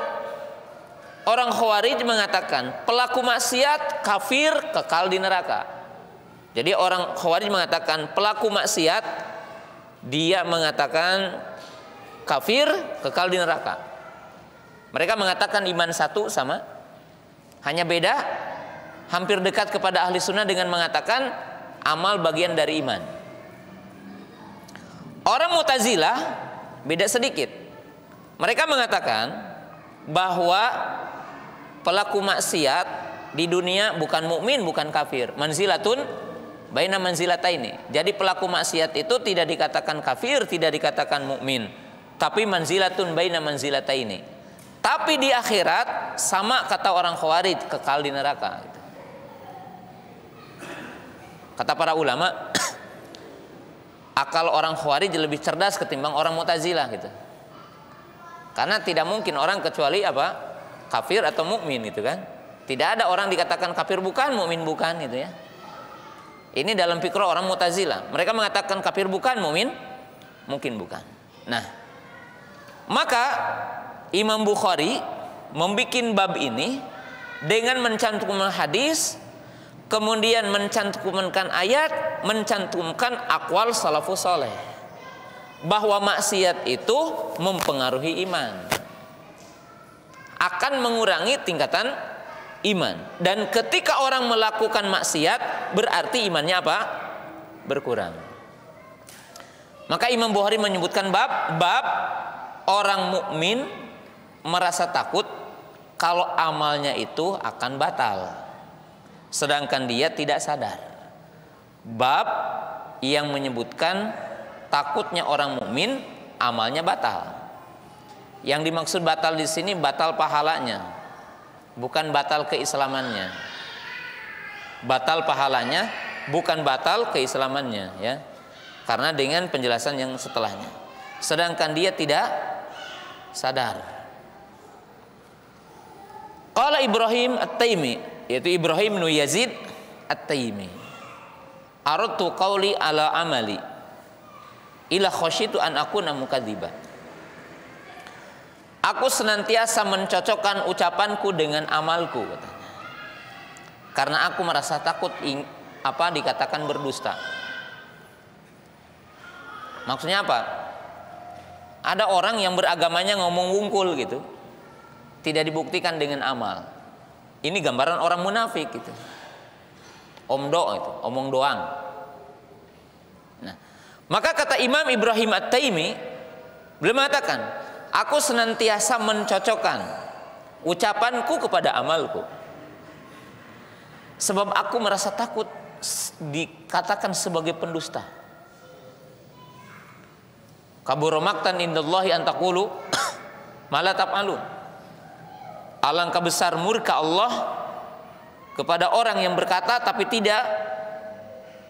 Orang Khawarij mengatakan pelaku maksiat kafir, kekal di neraka. Jadi orang Khawarij mengatakan pelaku maksiat, dia mengatakan kafir, kekal di neraka. Mereka mengatakan iman satu sama, hanya beda hampir dekat kepada ahli sunnah dengan mengatakan amal bagian dari iman. Orang Mu'tazilah beda sedikit. Mereka mengatakan bahwa pelaku maksiat di dunia bukan mukmin, bukan kafir. Manzilatun baina manzilataini. Jadi pelaku maksiat itu tidak dikatakan kafir, tidak dikatakan mukmin, tapi manzilatun baina manzilataini. Tapi di akhirat sama kata orang Khawarij, kekal di neraka. Kata para ulama, akal orang Khawarij lebih cerdas ketimbang orang Mu'tazilah gitu. Karena tidak mungkin orang kecuali apa? Kafir atau mukmin gitu kan. Tidak ada orang dikatakan kafir bukan, mukmin bukan gitu ya. Ini dalam fikra orang Mu'tazilah. Mereka mengatakan kafir bukan, mukmin mungkin bukan. Nah, maka Imam Bukhari membikin bab ini dengan mencantumkan hadis, kemudian mencantumkan ayat, mencantumkan aqwal salafus saleh, bahwa maksiat itu mempengaruhi iman, akan mengurangi tingkatan iman. Dan ketika orang melakukan maksiat, berarti imannya apa? Berkurang. Maka Imam Bukhari menyebutkan bab orang mukmin merasa takut kalau amalnya itu akan batal, sedangkan dia tidak sadar. Bab yang menyebutkan takutnya orang mukmin amalnya batal. Yang dimaksud batal di sini batal pahalanya, bukan batal keislamannya. Batal pahalanya, bukan batal keislamannya, ya. Karena dengan penjelasan yang setelahnya. Sedangkan dia tidak sadar. Qala Ibrahim At-Taimi, yaitu Ibrahim bin Yazid At-Taimi, aradtu qawli ala amali ila khasyitu an akuna mukadziba. Aku senantiasa mencocokkan ucapanku dengan amalku, katanya. Karena aku merasa takut dikatakan berdusta. Maksudnya apa? Ada orang yang beragamanya ngomong wungkul gitu, tidak dibuktikan dengan amal. Ini gambaran orang munafik gitu. Omdo itu, omong doang. Nah, maka kata Imam Ibrahim At-Taimi, beliau mengatakan, aku senantiasa mencocokkan ucapanku kepada amalku, sebab aku merasa takut dikatakan sebagai pendusta. Kabura maqtan indallahi an taqulu ma la taf'alun. Alangkah besar murka Allah kepada orang yang berkata tapi tidak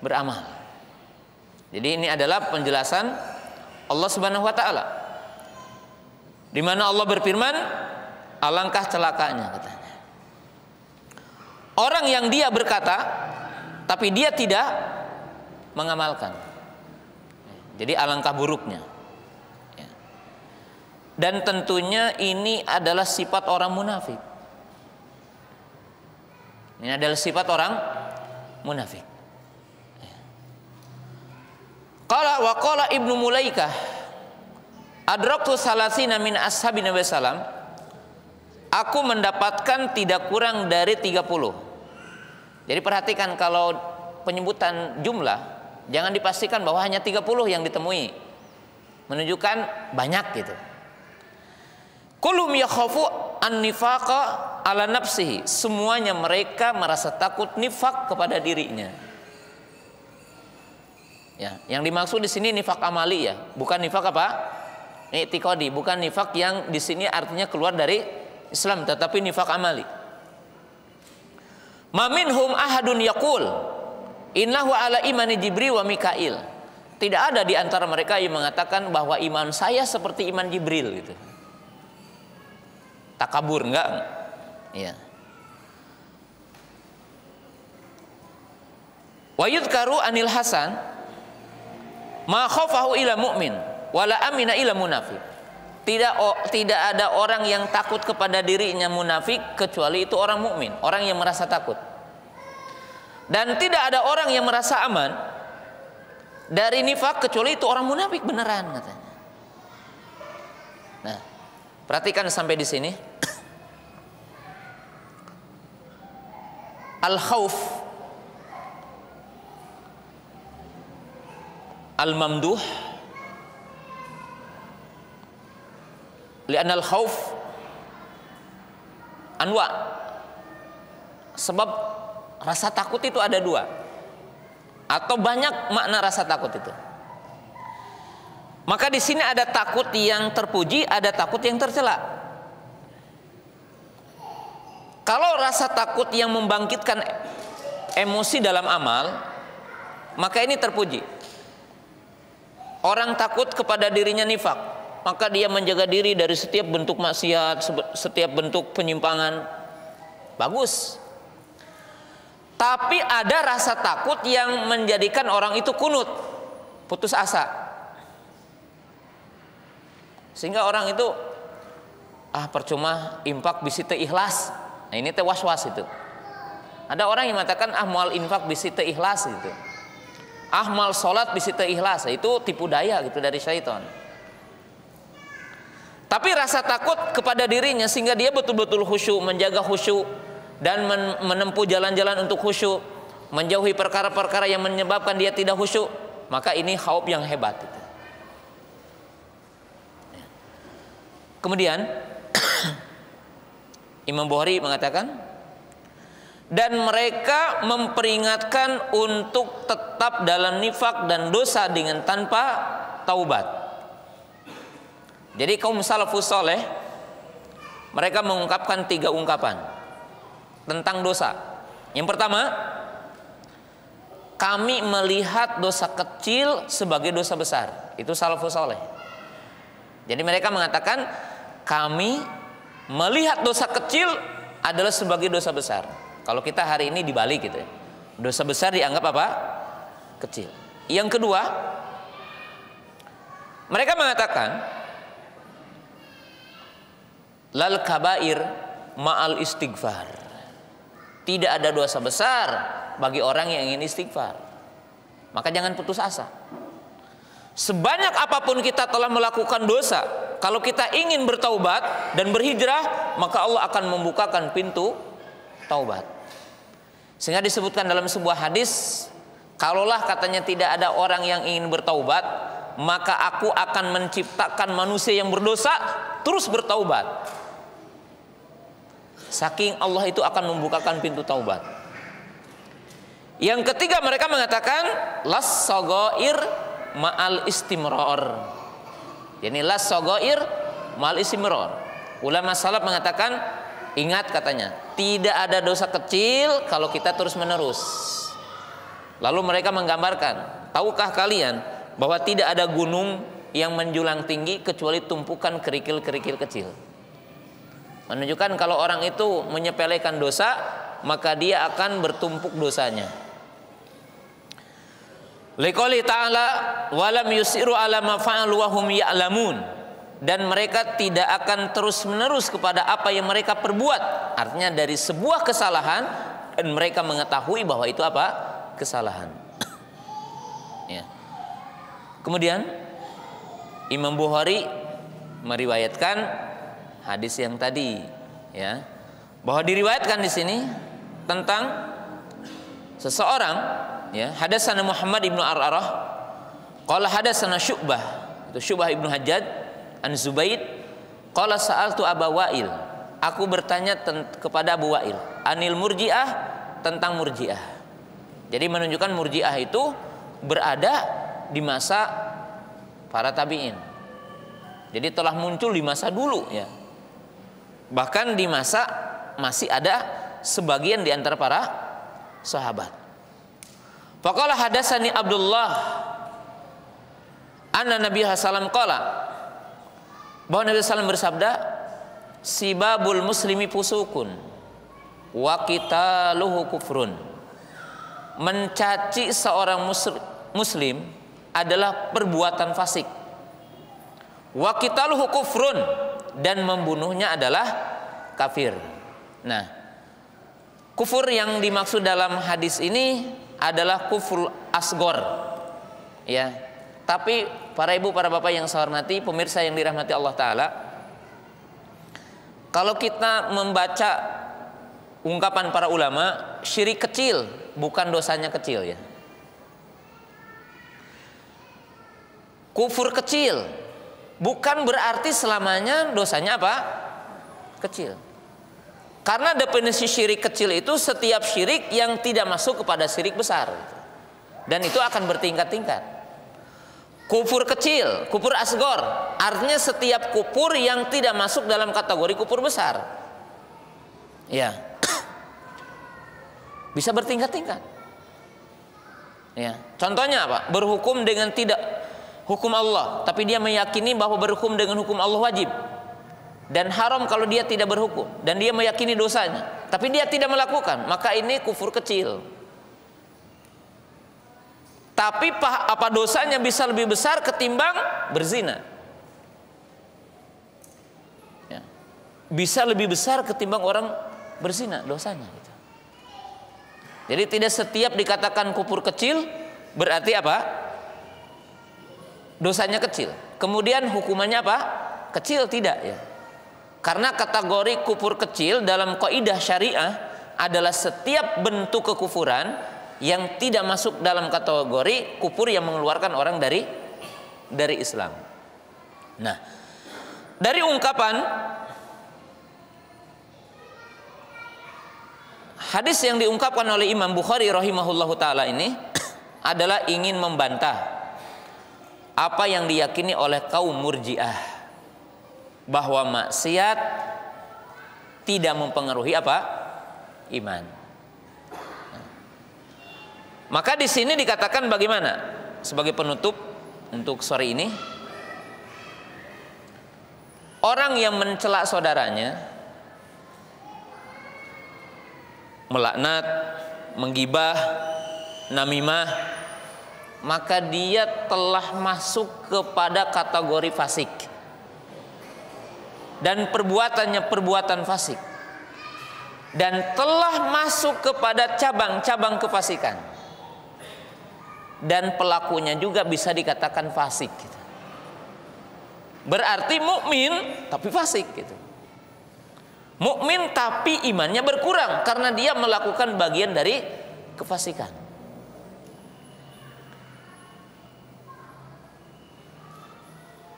beramal. Jadi ini adalah penjelasan Allah Subhanahu wa taala, di mana Allah berfirman, alangkah celakanya, katanya, orang yang dia berkata tapi dia tidak mengamalkan. Jadi alangkah buruknya. Dan tentunya ini adalah sifat orang munafik. Ini adalah sifat orang munafik. Qala wa qala Ibnu Mulaikah adraktu salasina min ashabi Nabi sallam, aku mendapatkan tidak kurang dari 30. Jadi perhatikan kalau penyebutan jumlah jangan dipastikan bahwa hanya 30 yang ditemui, menunjukkan banyak gitu. Kullum yakhafu an-nifaqa ala nafsihi, semuanya mereka merasa takut nifak kepada dirinya. Ya, yang dimaksud di sini nifak amali ya, bukan nifak apa? I'tiqadi, bukan nifak yang di sini artinya keluar dari Islam, tetapi nifak amali. Ma minhum ahadun yaqul innahu ala imani Jibril wa Mikail. Tidak ada di antara mereka yang mengatakan bahwa iman saya seperti iman Jibril gitu. Takabur enggak? Iya. Wa yudkaru anil Hasan ma khafahu ila mu'min wala amina ila munafiq. Tidak ada orang yang takut kepada dirinya munafik kecuali itu orang mukmin, orang yang merasa takut. Dan tidak ada orang yang merasa aman dari nifak kecuali itu orang munafik beneran katanya. Nah, perhatikan sampai di sini. Al-khauf al-mamduh li'anna al-khauf anwa. Sebab rasa takut itu ada dua atau banyak makna rasa takut itu. Maka di sini ada takut yang terpuji, ada takut yang tercela. Kalau rasa takut yang membangkitkan emosi dalam amal, maka ini terpuji. Orang takut kepada dirinya nifak, maka dia menjaga diri dari setiap bentuk maksiat, setiap bentuk penyimpangan. Bagus. Tapi ada rasa takut yang menjadikan orang itu kunut, putus asa. Sehingga orang itu percuma infak bisi teu ikhlas. Nah, ini teh was-was itu. Ada orang yang mengatakan moal infak bisi teu ikhlas gitu. Ahmal salat bisi teu ikhlas, itu tipu daya gitu dari syaitan. Tapi rasa takut kepada dirinya sehingga dia betul-betul khusyuk, menjaga khusyuk dan menempuh jalan-jalan untuk khusyuk, menjauhi perkara-perkara yang menyebabkan dia tidak khusyuk, maka ini khauf yang hebat itu. Kemudian Imam Bukhari mengatakan, dan mereka memperingatkan untuk tetap dalam nifak dan dosa dengan tanpa taubat. Jadi kaum salafus saleh mereka mengungkapkan 3 ungkapan tentang dosa. Yang pertama, kami melihat dosa kecil sebagai dosa besar. Itu salafus saleh. Jadi mereka mengatakan kami melihat dosa kecil adalah sebagai dosa besar. Kalau kita hari ini dibalik gitu ya. Dosa besar dianggap apa? Kecil. Yang kedua, mereka mengatakan lal kabair ma'al istighfar. Tidak ada dosa besar bagi orang yang ingin istighfar. Maka jangan putus asa. Sebanyak apapun kita telah melakukan dosa, kalau kita ingin bertaubat dan berhijrah, maka Allah akan membukakan pintu taubat. Sehingga disebutkan dalam sebuah hadis, kalaulah katanya tidak ada orang yang ingin bertaubat, maka aku akan menciptakan manusia yang berdosa terus bertaubat. Saking Allah itu akan membukakan pintu taubat. Yang ketiga, mereka mengatakan las sagair ma'al istimrar. Yani las sagair ma'al istimrar. Ulama salaf mengatakan, ingat katanya, tidak ada dosa kecil kalau kita terus menerus. Lalu mereka menggambarkan, tahukah kalian bahwa tidak ada gunung yang menjulang tinggi kecuali tumpukan kerikil-kerikil kecil. Menunjukkan kalau orang itu menyepelekan dosa, maka dia akan bertumpuk dosanya. Liqouli ta'ala walam yusiru ala ma fa'alu wa hum ya'lamun. dan mereka tidak akan terus-menerus kepada apa yang mereka perbuat. Artinya dari sebuah kesalahan dan mereka mengetahui bahwa itu apa? Kesalahan. Ya. Kemudian Imam Bukhari meriwayatkan hadis yang tadi, ya, bahwa diriwayatkan di sini tentang seseorang, ya, hadatsana Muhammad ibnu Ar'arah qala hadatsana Syu'bah, itu Syu'bah ibnu Hajjaj an Zubaid qala sa'altu Aba Wa'il, aku bertanya kepada Abu Wa'il anil murji'ah, tentang murji'ah. Jadi menunjukkan murji'ah itu berada di masa para tabi'in. Jadi telah muncul di masa dulu, ya. Bahkan di masa masih ada sebagian di antara para sahabat. Faqala hadatsani Abdullah anna Nabi sallallahu qala, bahwa Nabi sallallahu bersabda, sibabul muslimi fusukun wa qitaluhu kufrun. Mencaci seorang muslim adalah perbuatan fasik. Wa qitaluhu kufrun, dan membunuhnya adalah kafir. Nah, kufur yang dimaksud dalam hadis ini adalah kufur asgor, ya. Tapi para ibu, para bapak yang saya hormati, pemirsa yang dirahmati Allah Ta'ala, kalau kita membaca ungkapan para ulama, syirik kecil bukan dosanya kecil, ya. Kufur kecil bukan berarti selamanya dosanya apa? Kecil. Karena definisi syirik kecil itu setiap syirik yang tidak masuk kepada syirik besar, dan itu akan bertingkat-tingkat. Kufur kecil, kufur asgor, artinya setiap kufur yang tidak masuk dalam kategori kufur besar, ya, bisa bertingkat-tingkat, ya. Contohnya apa? Berhukum dengan tidak hukum Allah, tapi dia meyakini bahwa berhukum dengan hukum Allah wajib dan haram kalau dia tidak berhukum, dan dia meyakini dosanya tapi dia tidak melakukan, maka ini kufur kecil. Tapi apa dosanya bisa lebih besar ketimbang berzina, ya. Bisa lebih besar ketimbang orang berzina dosanya, gitu. Jadi tidak setiap dikatakan kufur kecil berarti apa? Dosanya kecil, kemudian hukumannya apa? Kecil, tidak, ya. Karena kategori kufur kecil dalam kaidah syariah adalah setiap bentuk kekufuran yang tidak masuk dalam kategori kufur yang mengeluarkan orang dari Islam. Nah, dari ungkapan hadis yang diungkapkan oleh Imam Bukhari rahimahullahu taala ini adalah ingin membantah apa yang diyakini oleh kaum Murji'ah, bahwa maksiat tidak mempengaruhi apa? Iman. Maka di sini dikatakan bagaimana? Sebagai penutup untuk sore ini, orang yang mencela saudaranya, melaknat, menggibah, namimah, maka dia telah masuk kepada kategori fasik, dan perbuatannya perbuatan fasik, dan telah masuk kepada cabang-cabang kefasikan, dan pelakunya juga bisa dikatakan fasik, gitu. Berarti mukmin tapi fasik, gitu. Mukmin tapi imannya berkurang karena dia melakukan bagian dari kefasikan.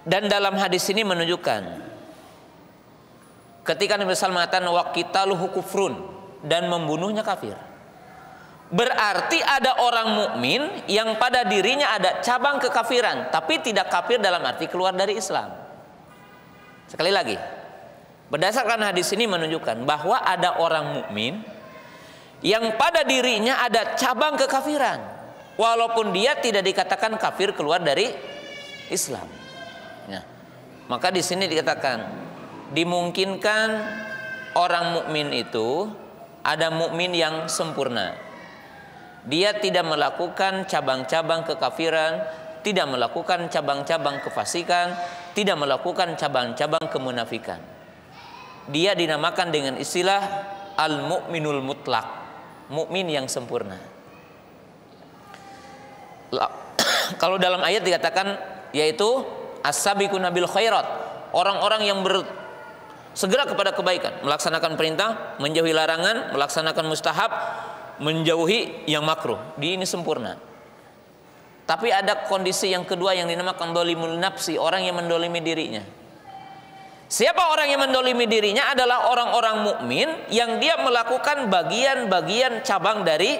Dan dalam hadis ini menunjukkan ketika Nabi sallallahu alaihi wasallam mengatakan waqitaluhu kufrun, dan membunuhnya kafir, berarti ada orang mukmin yang pada dirinya ada cabang kekafiran tapi tidak kafir dalam arti keluar dari Islam. Sekali lagi, berdasarkan hadis ini menunjukkan bahwa ada orang mukmin yang pada dirinya ada cabang kekafiran walaupun dia tidak dikatakan kafir keluar dari Islam. Ya. Maka di sini dikatakan dimungkinkan orang mukmin itu ada mukmin yang sempurna. Dia tidak melakukan cabang-cabang kekafiran, tidak melakukan cabang-cabang kefasikan, tidak melakukan cabang-cabang kemunafikan. Dia dinamakan dengan istilah al-mu'minul mutlak, mukmin yang sempurna. Kalau dalam ayat dikatakan yaitu as-sabiquna bil khairat, orang-orang yang segera kepada kebaikan, melaksanakan perintah, menjauhi larangan, melaksanakan mustahab, menjauhi yang makruh. Ini sempurna. Tapi ada kondisi yang kedua yang dinamakan dolimul nafsi, orang yang mendolimi dirinya. Siapa orang yang mendolimi dirinya? Adalah orang-orang mukmin yang dia melakukan bagian-bagian cabang dari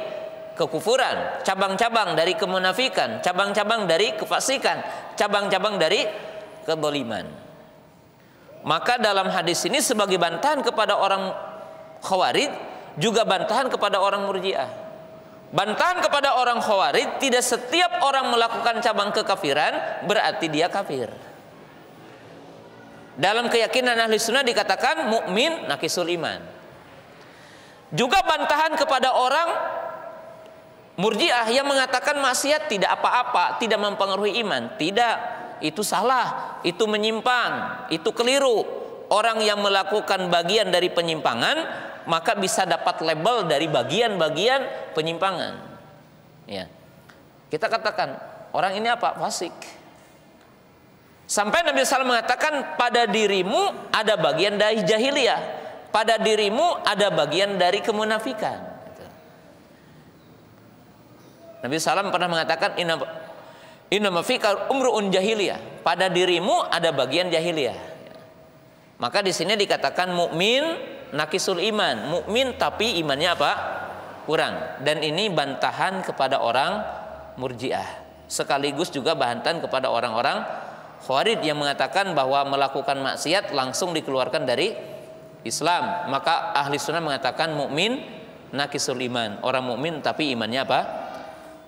kekufuran, cabang-cabang dari kemunafikan, cabang-cabang dari kefasikan, cabang-cabang dari kedoliman. Maka dalam hadis ini sebagai bantahan kepada orang Khawarij, juga bantahan kepada orang Murji'ah. Bantahan kepada orang Khawarij, tidak setiap orang melakukan cabang kekafiran berarti dia kafir. Dalam keyakinan ahli sunnah dikatakan mukmin naqisul iman. Juga bantahan kepada orang Murji'ah yang mengatakan maksiat tidak apa-apa, tidak mempengaruhi iman. Tidak, itu salah, itu menyimpang, itu keliru. Orang yang melakukan bagian dari penyimpangan maka bisa dapat label dari bagian-bagian penyimpangan. Ya. Kita katakan orang ini apa? Fasik. Sampai Nabi SAW mengatakan pada dirimu ada bagian dari jahiliyah, pada dirimu ada bagian dari kemunafikan. Nabi SAW pernah mengatakan inna mafika umruun jahiliyah, pada dirimu ada bagian jahiliyah. Maka di sini dikatakan mukmin naqisul iman, mukmin tapi imannya apa? Kurang. Dan ini bantahan kepada orang Murji'ah, sekaligus juga bantahan kepada orang-orang Khawarij yang mengatakan bahwa melakukan maksiat langsung dikeluarkan dari Islam. Maka ahli sunnah mengatakan mukmin naqisul iman, orang mukmin tapi imannya apa?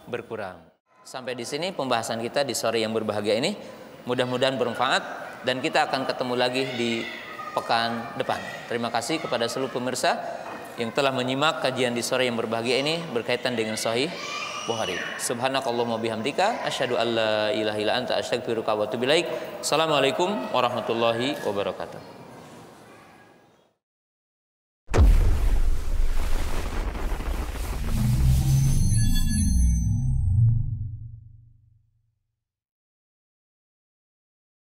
Berkurang. Sampai di sini pembahasan kita di sore yang berbahagia ini. Mudah-mudahan bermanfaat dan kita akan ketemu lagi di pekan depan. Terima kasih kepada seluruh pemirsa yang telah menyimak kajian di sore yang berbahagia ini berkaitan dengan Sahih Bukhari. Subhanakallahumma bihamdika asyhadu an la ilaha illa anta astaghfiruka wa atubu ilaik. Assalamualaikum warahmatullahi wabarakatuh.